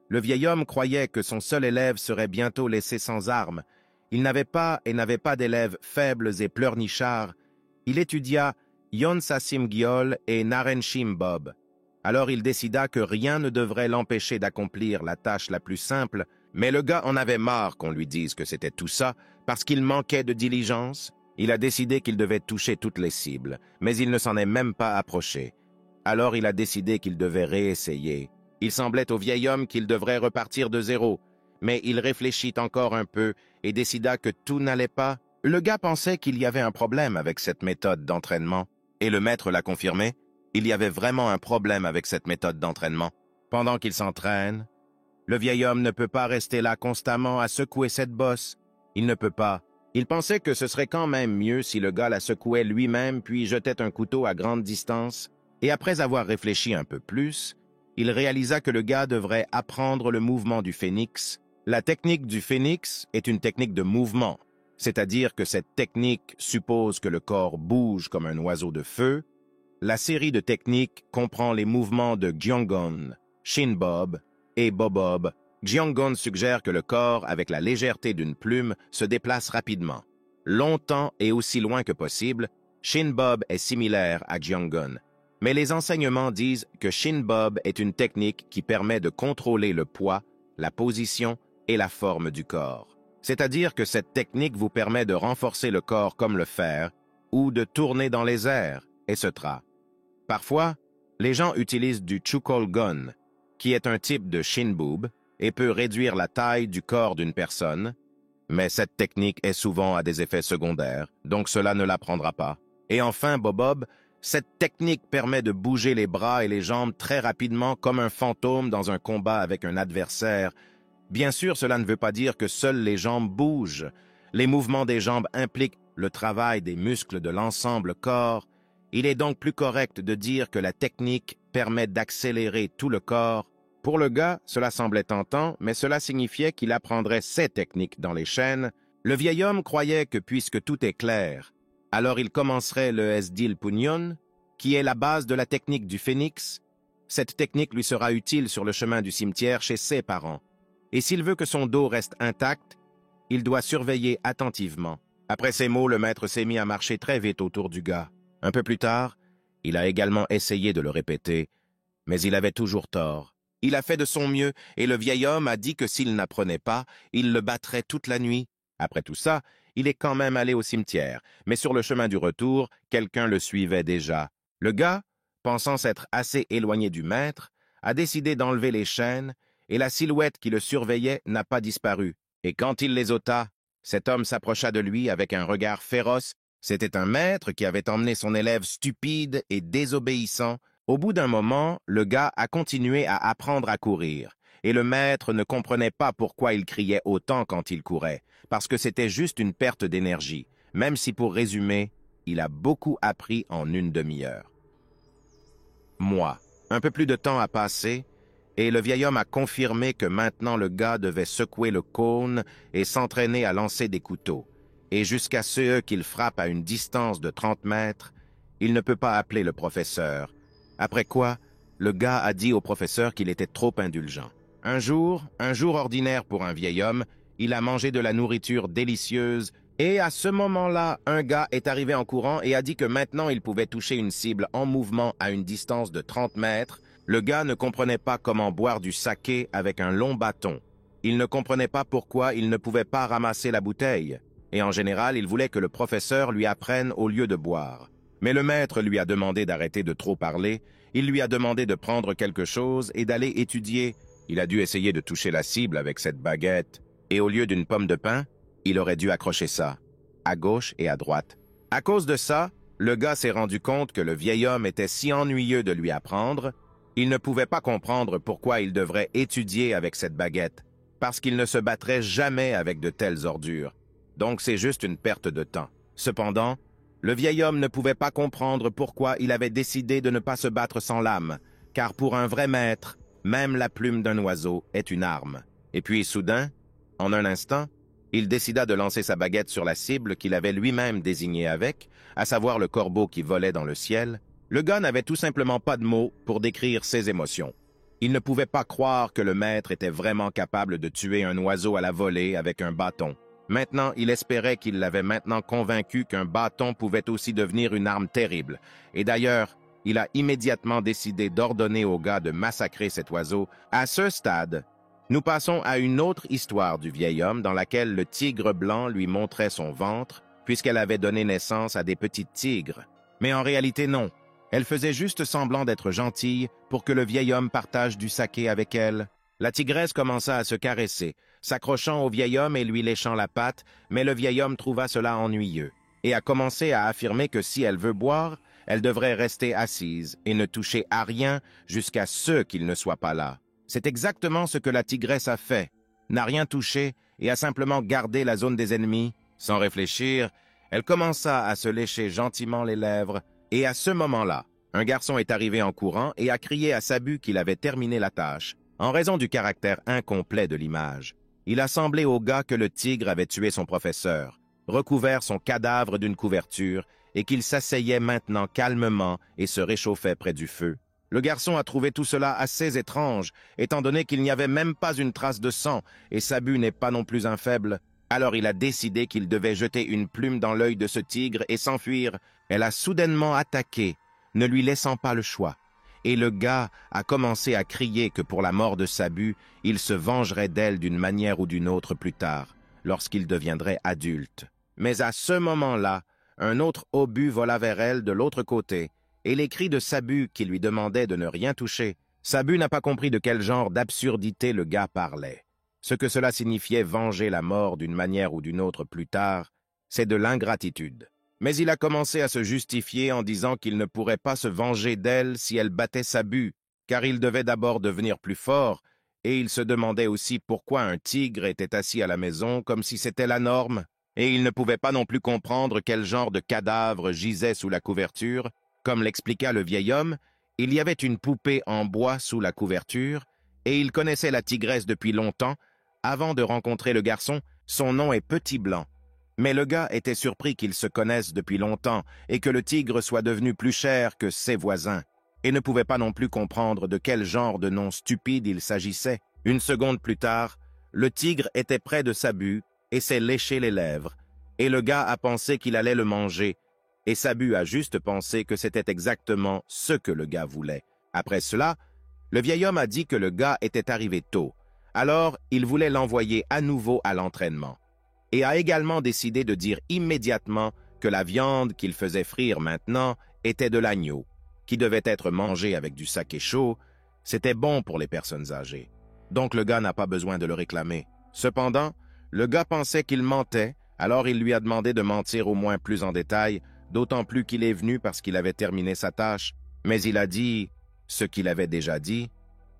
le vieil homme croyait que son seul élève serait bientôt laissé sans armes. Il n'avait pas d'élèves faibles et pleurnichards. Il étudia Yonsassim Gyol et Narenshim Bob. Alors il décida que rien ne devrait l'empêcher d'accomplir la tâche la plus simple, mais le gars en avait marre qu'on lui dise que c'était tout ça, parce qu'il manquait de diligence. Il a décidé qu'il devait toucher toutes les cibles, mais il ne s'en est même pas approché. Alors il a décidé qu'il devait réessayer. Il semblait au vieil homme qu'il devrait repartir de zéro, mais il réfléchit encore un peu et décida que tout n'allait pas. Le gars pensait qu'il y avait un problème avec cette méthode d'entraînement, et le maître l'a confirmé. Il y avait vraiment un problème avec cette méthode d'entraînement. Pendant qu'il s'entraîne, le vieil homme ne peut pas rester là constamment à secouer cette bosse. Il ne peut pas. Il pensait que ce serait quand même mieux si le gars la secouait lui-même puis jetait un couteau à grande distance. Et après avoir réfléchi un peu plus, il réalisa que le gars devrait apprendre le mouvement du phénix. La technique du phénix est une technique de mouvement, c'est-à-dire que cette technique suppose que le corps bouge comme un oiseau de feu. La série de techniques comprend les mouvements de Gyeongon, Shin Bob et Bobob. Gyeongon suggère que le corps, avec la légèreté d'une plume, se déplace rapidement, longtemps et aussi loin que possible. Shin Bob est similaire à Gyeongon. Mais les enseignements disent que Shin Bob est une technique qui permet de contrôler le poids, la position et la forme du corps. C'est-à-dire que cette technique vous permet de renforcer le corps comme le fer ou de tourner dans les airs, etc. Parfois, les gens utilisent du Chukolgon, qui est un type de Shin Boob et peut réduire la taille du corps d'une personne, mais cette technique est souvent à des effets secondaires, donc cela ne l'apprendra pas. Et enfin, Bobob, cette technique permet de bouger les bras et les jambes très rapidement comme un fantôme dans un combat avec un adversaire. Bien sûr, cela ne veut pas dire que seules les jambes bougent. Les mouvements des jambes impliquent le travail des muscles de l'ensemble corps. Il est donc plus correct de dire que la technique permet d'accélérer tout le corps. Pour le gars, cela semblait tentant, mais cela signifiait qu'il apprendrait ces techniques dans les chaînes. Le vieil homme croyait que puisque tout est clair, alors il commencerait le Esdil Punyon, qui est la base de la technique du phénix. Cette technique lui sera utile sur le chemin du cimetière chez ses parents. Et s'il veut que son dos reste intact, il doit surveiller attentivement. Après ces mots, le maître s'est mis à marcher très vite autour du gars. Un peu plus tard, il a également essayé de le répéter, mais il avait toujours tort. Il a fait de son mieux, et le vieil homme a dit que s'il n'apprenait pas, il le battrait toute la nuit. Après tout ça, il est quand même allé au cimetière, mais sur le chemin du retour, quelqu'un le suivait déjà. Le gars, pensant s'être assez éloigné du maître, a décidé d'enlever les chaînes, et la silhouette qui le surveillait n'a pas disparu. Et quand il les ôta, cet homme s'approcha de lui avec un regard féroce. C'était un maître qui avait emmené son élève stupide et désobéissant. Au bout d'un moment, le gars a continué à apprendre à courir, et le maître ne comprenait pas pourquoi il criait autant quand il courait, parce que c'était juste une perte d'énergie, même si pour résumer, il a beaucoup appris en une demi-heure. Un peu plus de temps a passé, et le vieil homme a confirmé que maintenant le gars devait secouer le cône et s'entraîner à lancer des couteaux. Et jusqu'à ce qu'il frappe à une distance de 30 mètres, il ne peut pas appeler le professeur. Après quoi, le gars a dit au professeur qu'il était trop indulgent. Un jour ordinaire pour un vieil homme, il a mangé de la nourriture délicieuse, et à ce moment-là, un gars est arrivé en courant et a dit que maintenant il pouvait toucher une cible en mouvement à une distance de 30 mètres. Le gars ne comprenait pas comment boire du saké avec un long bâton. Il ne comprenait pas pourquoi il ne pouvait pas ramasser la bouteille. Et en général, il voulait que le professeur lui apprenne au lieu de boire. Mais le maître lui a demandé d'arrêter de trop parler, il lui a demandé de prendre quelque chose et d'aller étudier. Il a dû essayer de toucher la cible avec cette baguette. Et au lieu d'une pomme de pin, il aurait dû accrocher ça, à gauche et à droite. À cause de ça, le gars s'est rendu compte que le vieil homme était si ennuyeux de lui apprendre, il ne pouvait pas comprendre pourquoi il devrait étudier avec cette baguette, parce qu'il ne se battrait jamais avec de telles ordures. Donc c'est juste une perte de temps. Cependant, le vieil homme ne pouvait pas comprendre pourquoi il avait décidé de ne pas se battre sans lame, car pour un vrai maître, même la plume d'un oiseau est une arme. Et puis soudain, en un instant, il décida de lancer sa baguette sur la cible qu'il avait lui-même désignée avec, à savoir le corbeau qui volait dans le ciel. Le gars n'avait tout simplement pas de mots pour décrire ses émotions. Il ne pouvait pas croire que le maître était vraiment capable de tuer un oiseau à la volée avec un bâton. Maintenant, il espérait qu'il l'avait maintenant convaincu qu'un bâton pouvait aussi devenir une arme terrible. Et d'ailleurs, il a immédiatement décidé d'ordonner au gars de massacrer cet oiseau. À ce stade, nous passons à une autre histoire du vieil homme dans laquelle le tigre blanc lui montrait son ventre, puisqu'elle avait donné naissance à des petits tigres. Mais en réalité, non. Elle faisait juste semblant d'être gentille pour que le vieil homme partage du saké avec elle. La tigresse commença à se caresser, s'accrochant au vieil homme et lui léchant la patte, mais le vieil homme trouva cela ennuyeux, et a commencé à affirmer que si elle veut boire, elle devrait rester assise et ne toucher à rien jusqu'à ce qu'il ne soit pas là. C'est exactement ce que la tigresse a fait, n'a rien touché et a simplement gardé la zone des ennemis. Sans réfléchir, elle commença à se lécher gentiment les lèvres, et à ce moment-là, un garçon est arrivé en courant et a crié à Sabu qu'il avait terminé la tâche, en raison du caractère incomplet de l'image. Il a semblé au gars que le tigre avait tué son professeur, recouvert son cadavre d'une couverture, et qu'il s'asseyait maintenant calmement et se réchauffait près du feu. Le garçon a trouvé tout cela assez étrange, étant donné qu'il n'y avait même pas une trace de sang, et Sabu n'est pas non plus un faible. Alors il a décidé qu'il devait jeter une plume dans l'œil de ce tigre et s'enfuir. Elle a soudainement attaqué, ne lui laissant pas le choix. Et le gars a commencé à crier que pour la mort de Sabu, il se vengerait d'elle d'une manière ou d'une autre plus tard, lorsqu'il deviendrait adulte. Mais à ce moment-là, un autre obus vola vers elle de l'autre côté, et les cris de Sabu qui lui demandait de ne rien toucher. Sabu n'a pas compris de quel genre d'absurdité le gars parlait. Ce que cela signifiait venger la mort d'une manière ou d'une autre plus tard, c'est de l'ingratitude. Mais il a commencé à se justifier en disant qu'il ne pourrait pas se venger d'elle si elle battait Sabu, car il devait d'abord devenir plus fort, et il se demandait aussi pourquoi un tigre était assis à la maison comme si c'était la norme, et il ne pouvait pas non plus comprendre quel genre de cadavre gisait sous la couverture. Comme l'expliqua le vieil homme, il y avait une poupée en bois sous la couverture, et il connaissait la tigresse depuis longtemps. Avant de rencontrer le garçon, son nom est Petit Blanc. Mais le gars était surpris qu'ils se connaissent depuis longtemps et que le tigre soit devenu plus cher que ses voisins, et ne pouvait pas non plus comprendre de quel genre de nom stupide il s'agissait. Une seconde plus tard, le tigre était près de Sabu et s'est léché les lèvres, et le gars a pensé qu'il allait le manger, et Sabu a juste pensé que c'était exactement ce que le gars voulait. Après cela, le vieil homme a dit que le gars était arrivé tôt, alors il voulait l'envoyer à nouveau à l'entraînement. et a également décidé de dire immédiatement que la viande qu'il faisait frire maintenant était de l'agneau, qui devait être mangé avec du saké chaud. C'était bon pour les personnes âgées. Donc le gars n'a pas besoin de le réclamer. Cependant, le gars pensait qu'il mentait, alors il lui a demandé de mentir au moins plus en détail, d'autant plus qu'il est venu parce qu'il avait terminé sa tâche. Mais il a dit ce qu'il avait déjà dit.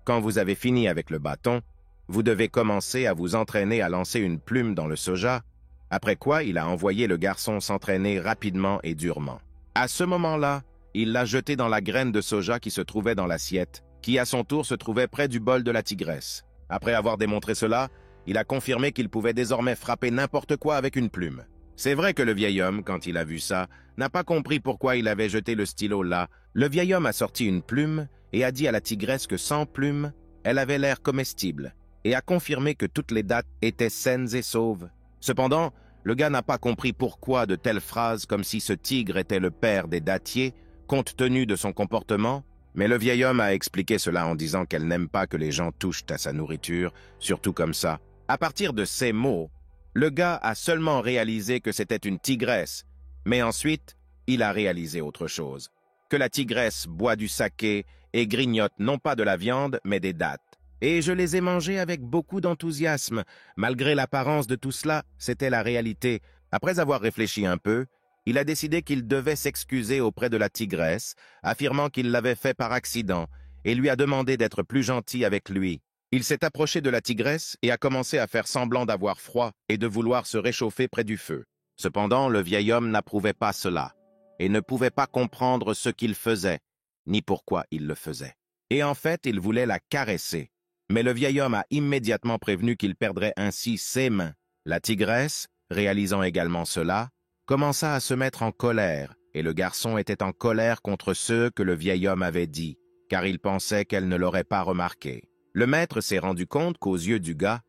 Quand vous avez fini avec le bâton, vous devez commencer à vous entraîner à lancer une plume dans le soja, après quoi il a envoyé le garçon s'entraîner rapidement et durement. À ce moment-là, il l'a jeté dans la graine de soja qui se trouvait dans l'assiette, qui à son tour se trouvait près du bol de la tigresse. Après avoir démontré cela, il a confirmé qu'il pouvait désormais frapper n'importe quoi avec une plume. C'est vrai que le vieil homme, quand il a vu ça, n'a pas compris pourquoi il avait jeté le stylo là. Le vieil homme a sorti une plume et a dit à la tigresse que sans plume, elle avait l'air comestible, et a confirmé que toutes les dattes étaient saines et sauves. Cependant, le gars n'a pas compris pourquoi de telles phrases comme si ce tigre était le père des dattiers, compte tenu de son comportement, mais le vieil homme a expliqué cela en disant qu'elle n'aime pas que les gens touchent à sa nourriture, surtout comme ça. À partir de ces mots, le gars a seulement réalisé que c'était une tigresse, mais ensuite, il a réalisé autre chose. Que la tigresse boit du saké et grignote non pas de la viande, mais des dattes. Et je les ai mangées avec beaucoup d'enthousiasme. Malgré l'apparence de tout cela, c'était la réalité. Après avoir réfléchi un peu, il a décidé qu'il devait s'excuser auprès de la tigresse, affirmant qu'il l'avait fait par accident, et lui a demandé d'être plus gentil avec lui. Il s'est approché de la tigresse et a commencé à faire semblant d'avoir froid et de vouloir se réchauffer près du feu. Cependant, le vieil homme n'approuvait pas cela, et ne pouvait pas comprendre ce qu'il faisait, ni pourquoi il le faisait. Et en fait, il voulait la caresser. Mais le vieil homme a immédiatement prévenu qu'il perdrait ainsi ses mains. La tigresse, réalisant également cela, commença à se mettre en colère, et le garçon était en colère contre ceux que le vieil homme avait dit, car il pensait qu'elle ne l'aurait pas remarqué. Le maître s'est rendu compte qu'aux yeux du gars,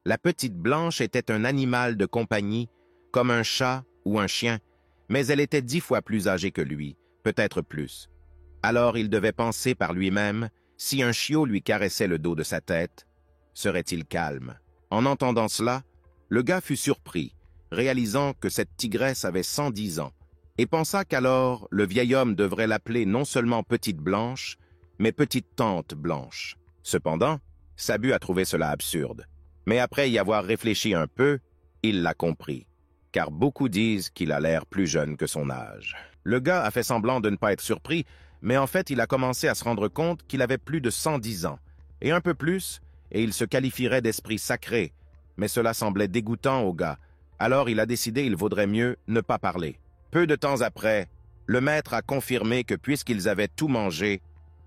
la petite blanche était un animal de compagnie, comme un chat ou un chien, mais elle était 10 fois plus âgée que lui, peut-être plus. Alors il devait penser par lui-même, si un chiot lui caressait le dos de sa tête, serait-il calme? En entendant cela, le gars fut surpris, réalisant que cette tigresse avait 110 ans, et pensa qu'alors le vieil homme devrait l'appeler non seulement Petite Blanche, mais Petite Tante Blanche. Cependant, Sabu a trouvé cela absurde, mais après y avoir réfléchi un peu, il l'a compris, car beaucoup disent qu'il a l'air plus jeune que son âge. Le gars a fait semblant de ne pas être surpris, mais en fait, il a commencé à se rendre compte qu'il avait plus de 110 ans, et un peu plus, et il se qualifierait d'esprit sacré, mais cela semblait dégoûtant au gars, alors il a décidé qu'il vaudrait mieux ne pas parler. Peu de temps après, le maître a confirmé que puisqu'ils avaient tout mangé,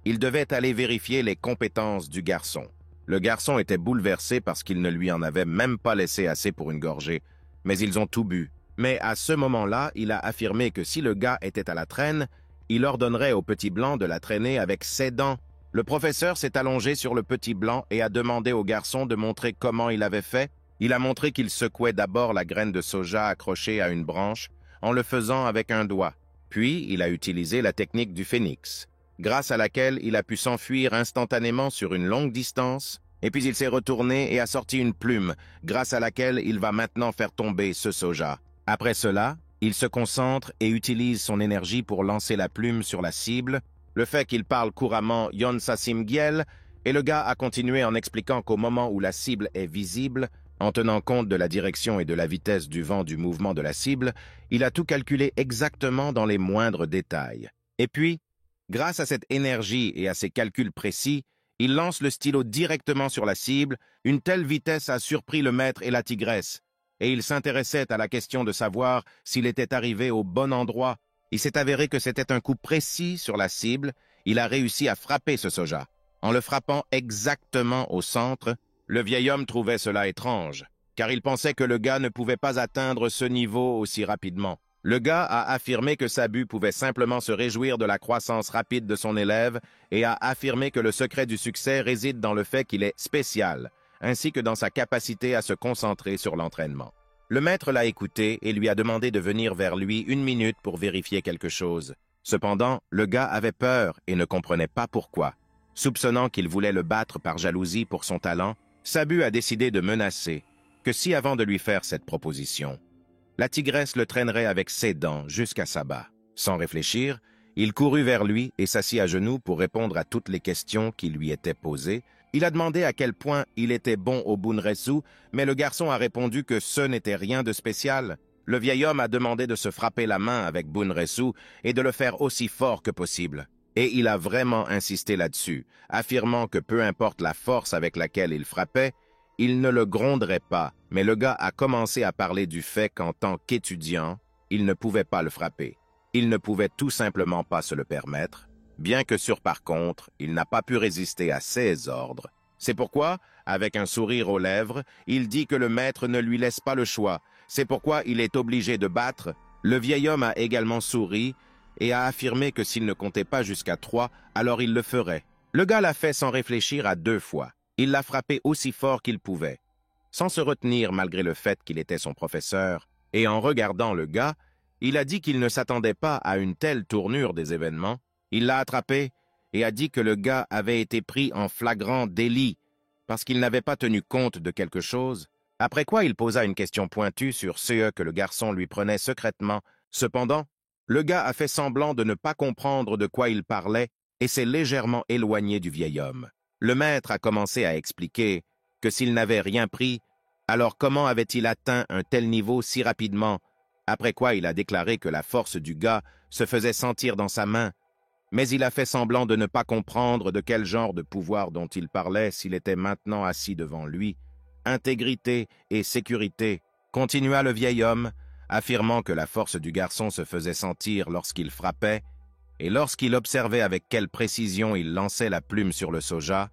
il devait aller vérifier les compétences du garçon. Le garçon était bouleversé parce qu'il ne lui en avait même pas laissé assez pour une gorgée, mais ils ont tout bu. Mais à ce moment-là, il a affirmé que si le gars était à la traîne, il ordonnerait au petit blanc de la traîner avec ses dents. Le professeur s'est allongé sur le petit blanc et a demandé au garçon de montrer comment il avait fait. Il a montré qu'il secouait d'abord la graine de soja accrochée à une branche en le faisant avec un doigt. Puis, il a utilisé la technique du phénix, grâce à laquelle il a pu s'enfuir instantanément sur une longue distance, et puis il s'est retourné et a sorti une plume, grâce à laquelle il va maintenant faire tomber ce soja. Après cela, il se concentre et utilise son énergie pour lancer la plume sur la cible, le fait qu'il parle couramment Yon Sassim Giel, et le gars a continué en expliquant qu'au moment où la cible est visible, en tenant compte de la direction et de la vitesse du vent du mouvement de la cible, il a tout calculé exactement dans les moindres détails. Et puis, grâce à cette énergie et à ces calculs précis, il lance le stylo directement sur la cible. Une telle vitesse a surpris le maître et la tigresse, et il s'intéressait à la question de savoir s'il était arrivé au bon endroit. Il s'est avéré que c'était un coup précis sur la cible. Il a réussi à frapper ce soja. En le frappant exactement au centre, le vieil homme trouvait cela étrange, car il pensait que le gars ne pouvait pas atteindre ce niveau aussi rapidement. Le gars a affirmé que Sabu pouvait simplement se réjouir de la croissance rapide de son élève et a affirmé que le secret du succès réside dans le fait qu'il est spécial, ainsi que dans sa capacité à se concentrer sur l'entraînement. Le maître l'a écouté et lui a demandé de venir vers lui 1 minute pour vérifier quelque chose. Cependant, le gars avait peur et ne comprenait pas pourquoi. Soupçonnant qu'il voulait le battre par jalousie pour son talent, Sabu a décidé de menacer, que si avant de lui faire cette proposition, la tigresse le traînerait avec ses dents jusqu'à sa bas. Sans réfléchir, il courut vers lui et s'assit à genoux pour répondre à toutes les questions qui lui étaient posées. Il a demandé à quel point il était bon au bunresu, mais le garçon a répondu que ce n'était rien de spécial. Le vieil homme a demandé de se frapper la main avec bunresu et de le faire aussi fort que possible. Et il a vraiment insisté là-dessus, affirmant que peu importe la force avec laquelle il frappait, il ne le gronderait pas, mais le gars a commencé à parler du fait qu'en tant qu'étudiant, il ne pouvait pas le frapper. Il ne pouvait tout simplement pas se le permettre, bien que par contre, il n'a pas pu résister à ses ordres. C'est pourquoi, avec un sourire aux lèvres, il dit que le maître ne lui laisse pas le choix. C'est pourquoi il est obligé de battre. Le vieil homme a également souri et a affirmé que s'il ne comptait pas jusqu'à 3, alors il le ferait. Le gars l'a fait sans réfléchir à 2 fois. Il l'a frappé aussi fort qu'il pouvait, sans se retenir malgré le fait qu'il était son professeur, et en regardant le gars, il a dit qu'il ne s'attendait pas à une telle tournure des événements. Il l'a attrapé et a dit que le gars avait été pris en flagrant délit parce qu'il n'avait pas tenu compte de quelque chose, après quoi il posa une question pointue sur ce que le garçon lui prenait secrètement. Cependant, le gars a fait semblant de ne pas comprendre de quoi il parlait et s'est légèrement éloigné du vieil homme. Le maître a commencé à expliquer que s'il n'avait rien pris, alors comment avait-il atteint un tel niveau si rapidement, après quoi il a déclaré que la force du gars se faisait sentir dans sa main, mais il a fait semblant de ne pas comprendre de quel genre de pouvoir dont il parlait s'il était maintenant assis devant lui. Intégrité et sécurité, continua le vieil homme, affirmant que la force du garçon se faisait sentir lorsqu'il frappait, et lorsqu'il observait avec quelle précision il lançait la plume sur le soja,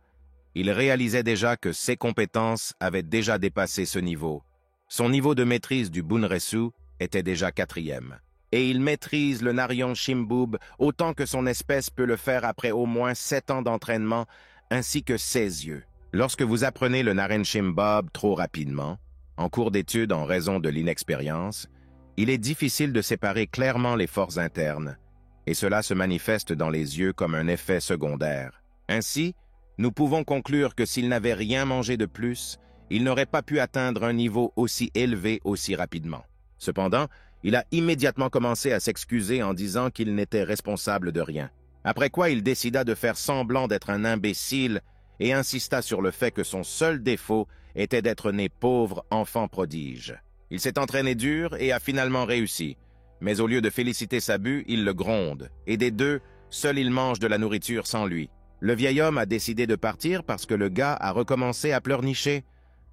il réalisait déjà que ses compétences avaient déjà dépassé ce niveau. Son niveau de maîtrise du bunresu était déjà 4e. Et il maîtrise le Naryon Shimbub autant que son espèce peut le faire après au moins 7 ans d'entraînement, ainsi que ses yeux. Lorsque vous apprenez le Naren Shimbub trop rapidement, en cours d'étude en raison de l'inexpérience, il est difficile de séparer clairement les forces internes, et cela se manifeste dans les yeux comme un effet secondaire. Ainsi, nous pouvons conclure que s'il n'avait rien mangé de plus, il n'aurait pas pu atteindre un niveau aussi élevé aussi rapidement. Cependant, il a immédiatement commencé à s'excuser en disant qu'il n'était responsable de rien. Après quoi, il décida de faire semblant d'être un imbécile et insista sur le fait que son seul défaut était d'être né pauvre enfant prodige. Il s'est entraîné dur et a finalement réussi. Mais au lieu de féliciter Sabu, il le gronde. Et des deux, seul il mange de la nourriture sans lui. Le vieil homme a décidé de partir parce que le gars a recommencé à pleurnicher.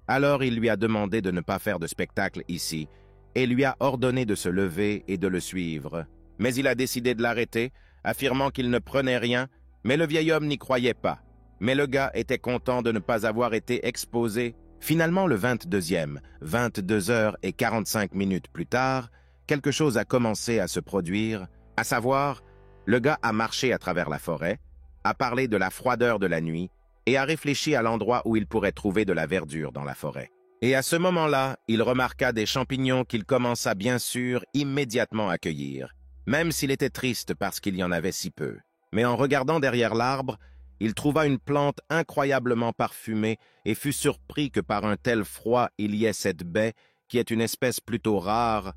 Alors il lui a demandé de ne pas faire de spectacle ici et lui a ordonné de se lever et de le suivre. Mais il a décidé de l'arrêter, affirmant qu'il ne prenait rien, mais le vieil homme n'y croyait pas. Mais le gars était content de ne pas avoir été exposé. Finalement, le 22e, 22h45 plus tard, quelque chose a commencé à se produire, à savoir, le gars a marché à travers la forêt, a parlé de la froideur de la nuit et a réfléchi à l'endroit où il pourrait trouver de la verdure dans la forêt. Et à ce moment-là, il remarqua des champignons qu'il commença bien sûr immédiatement à cueillir, même s'il était triste parce qu'il y en avait si peu. Mais en regardant derrière l'arbre, il trouva une plante incroyablement parfumée et fut surpris que par un tel froid il y ait cette baie, qui est une espèce plutôt rare,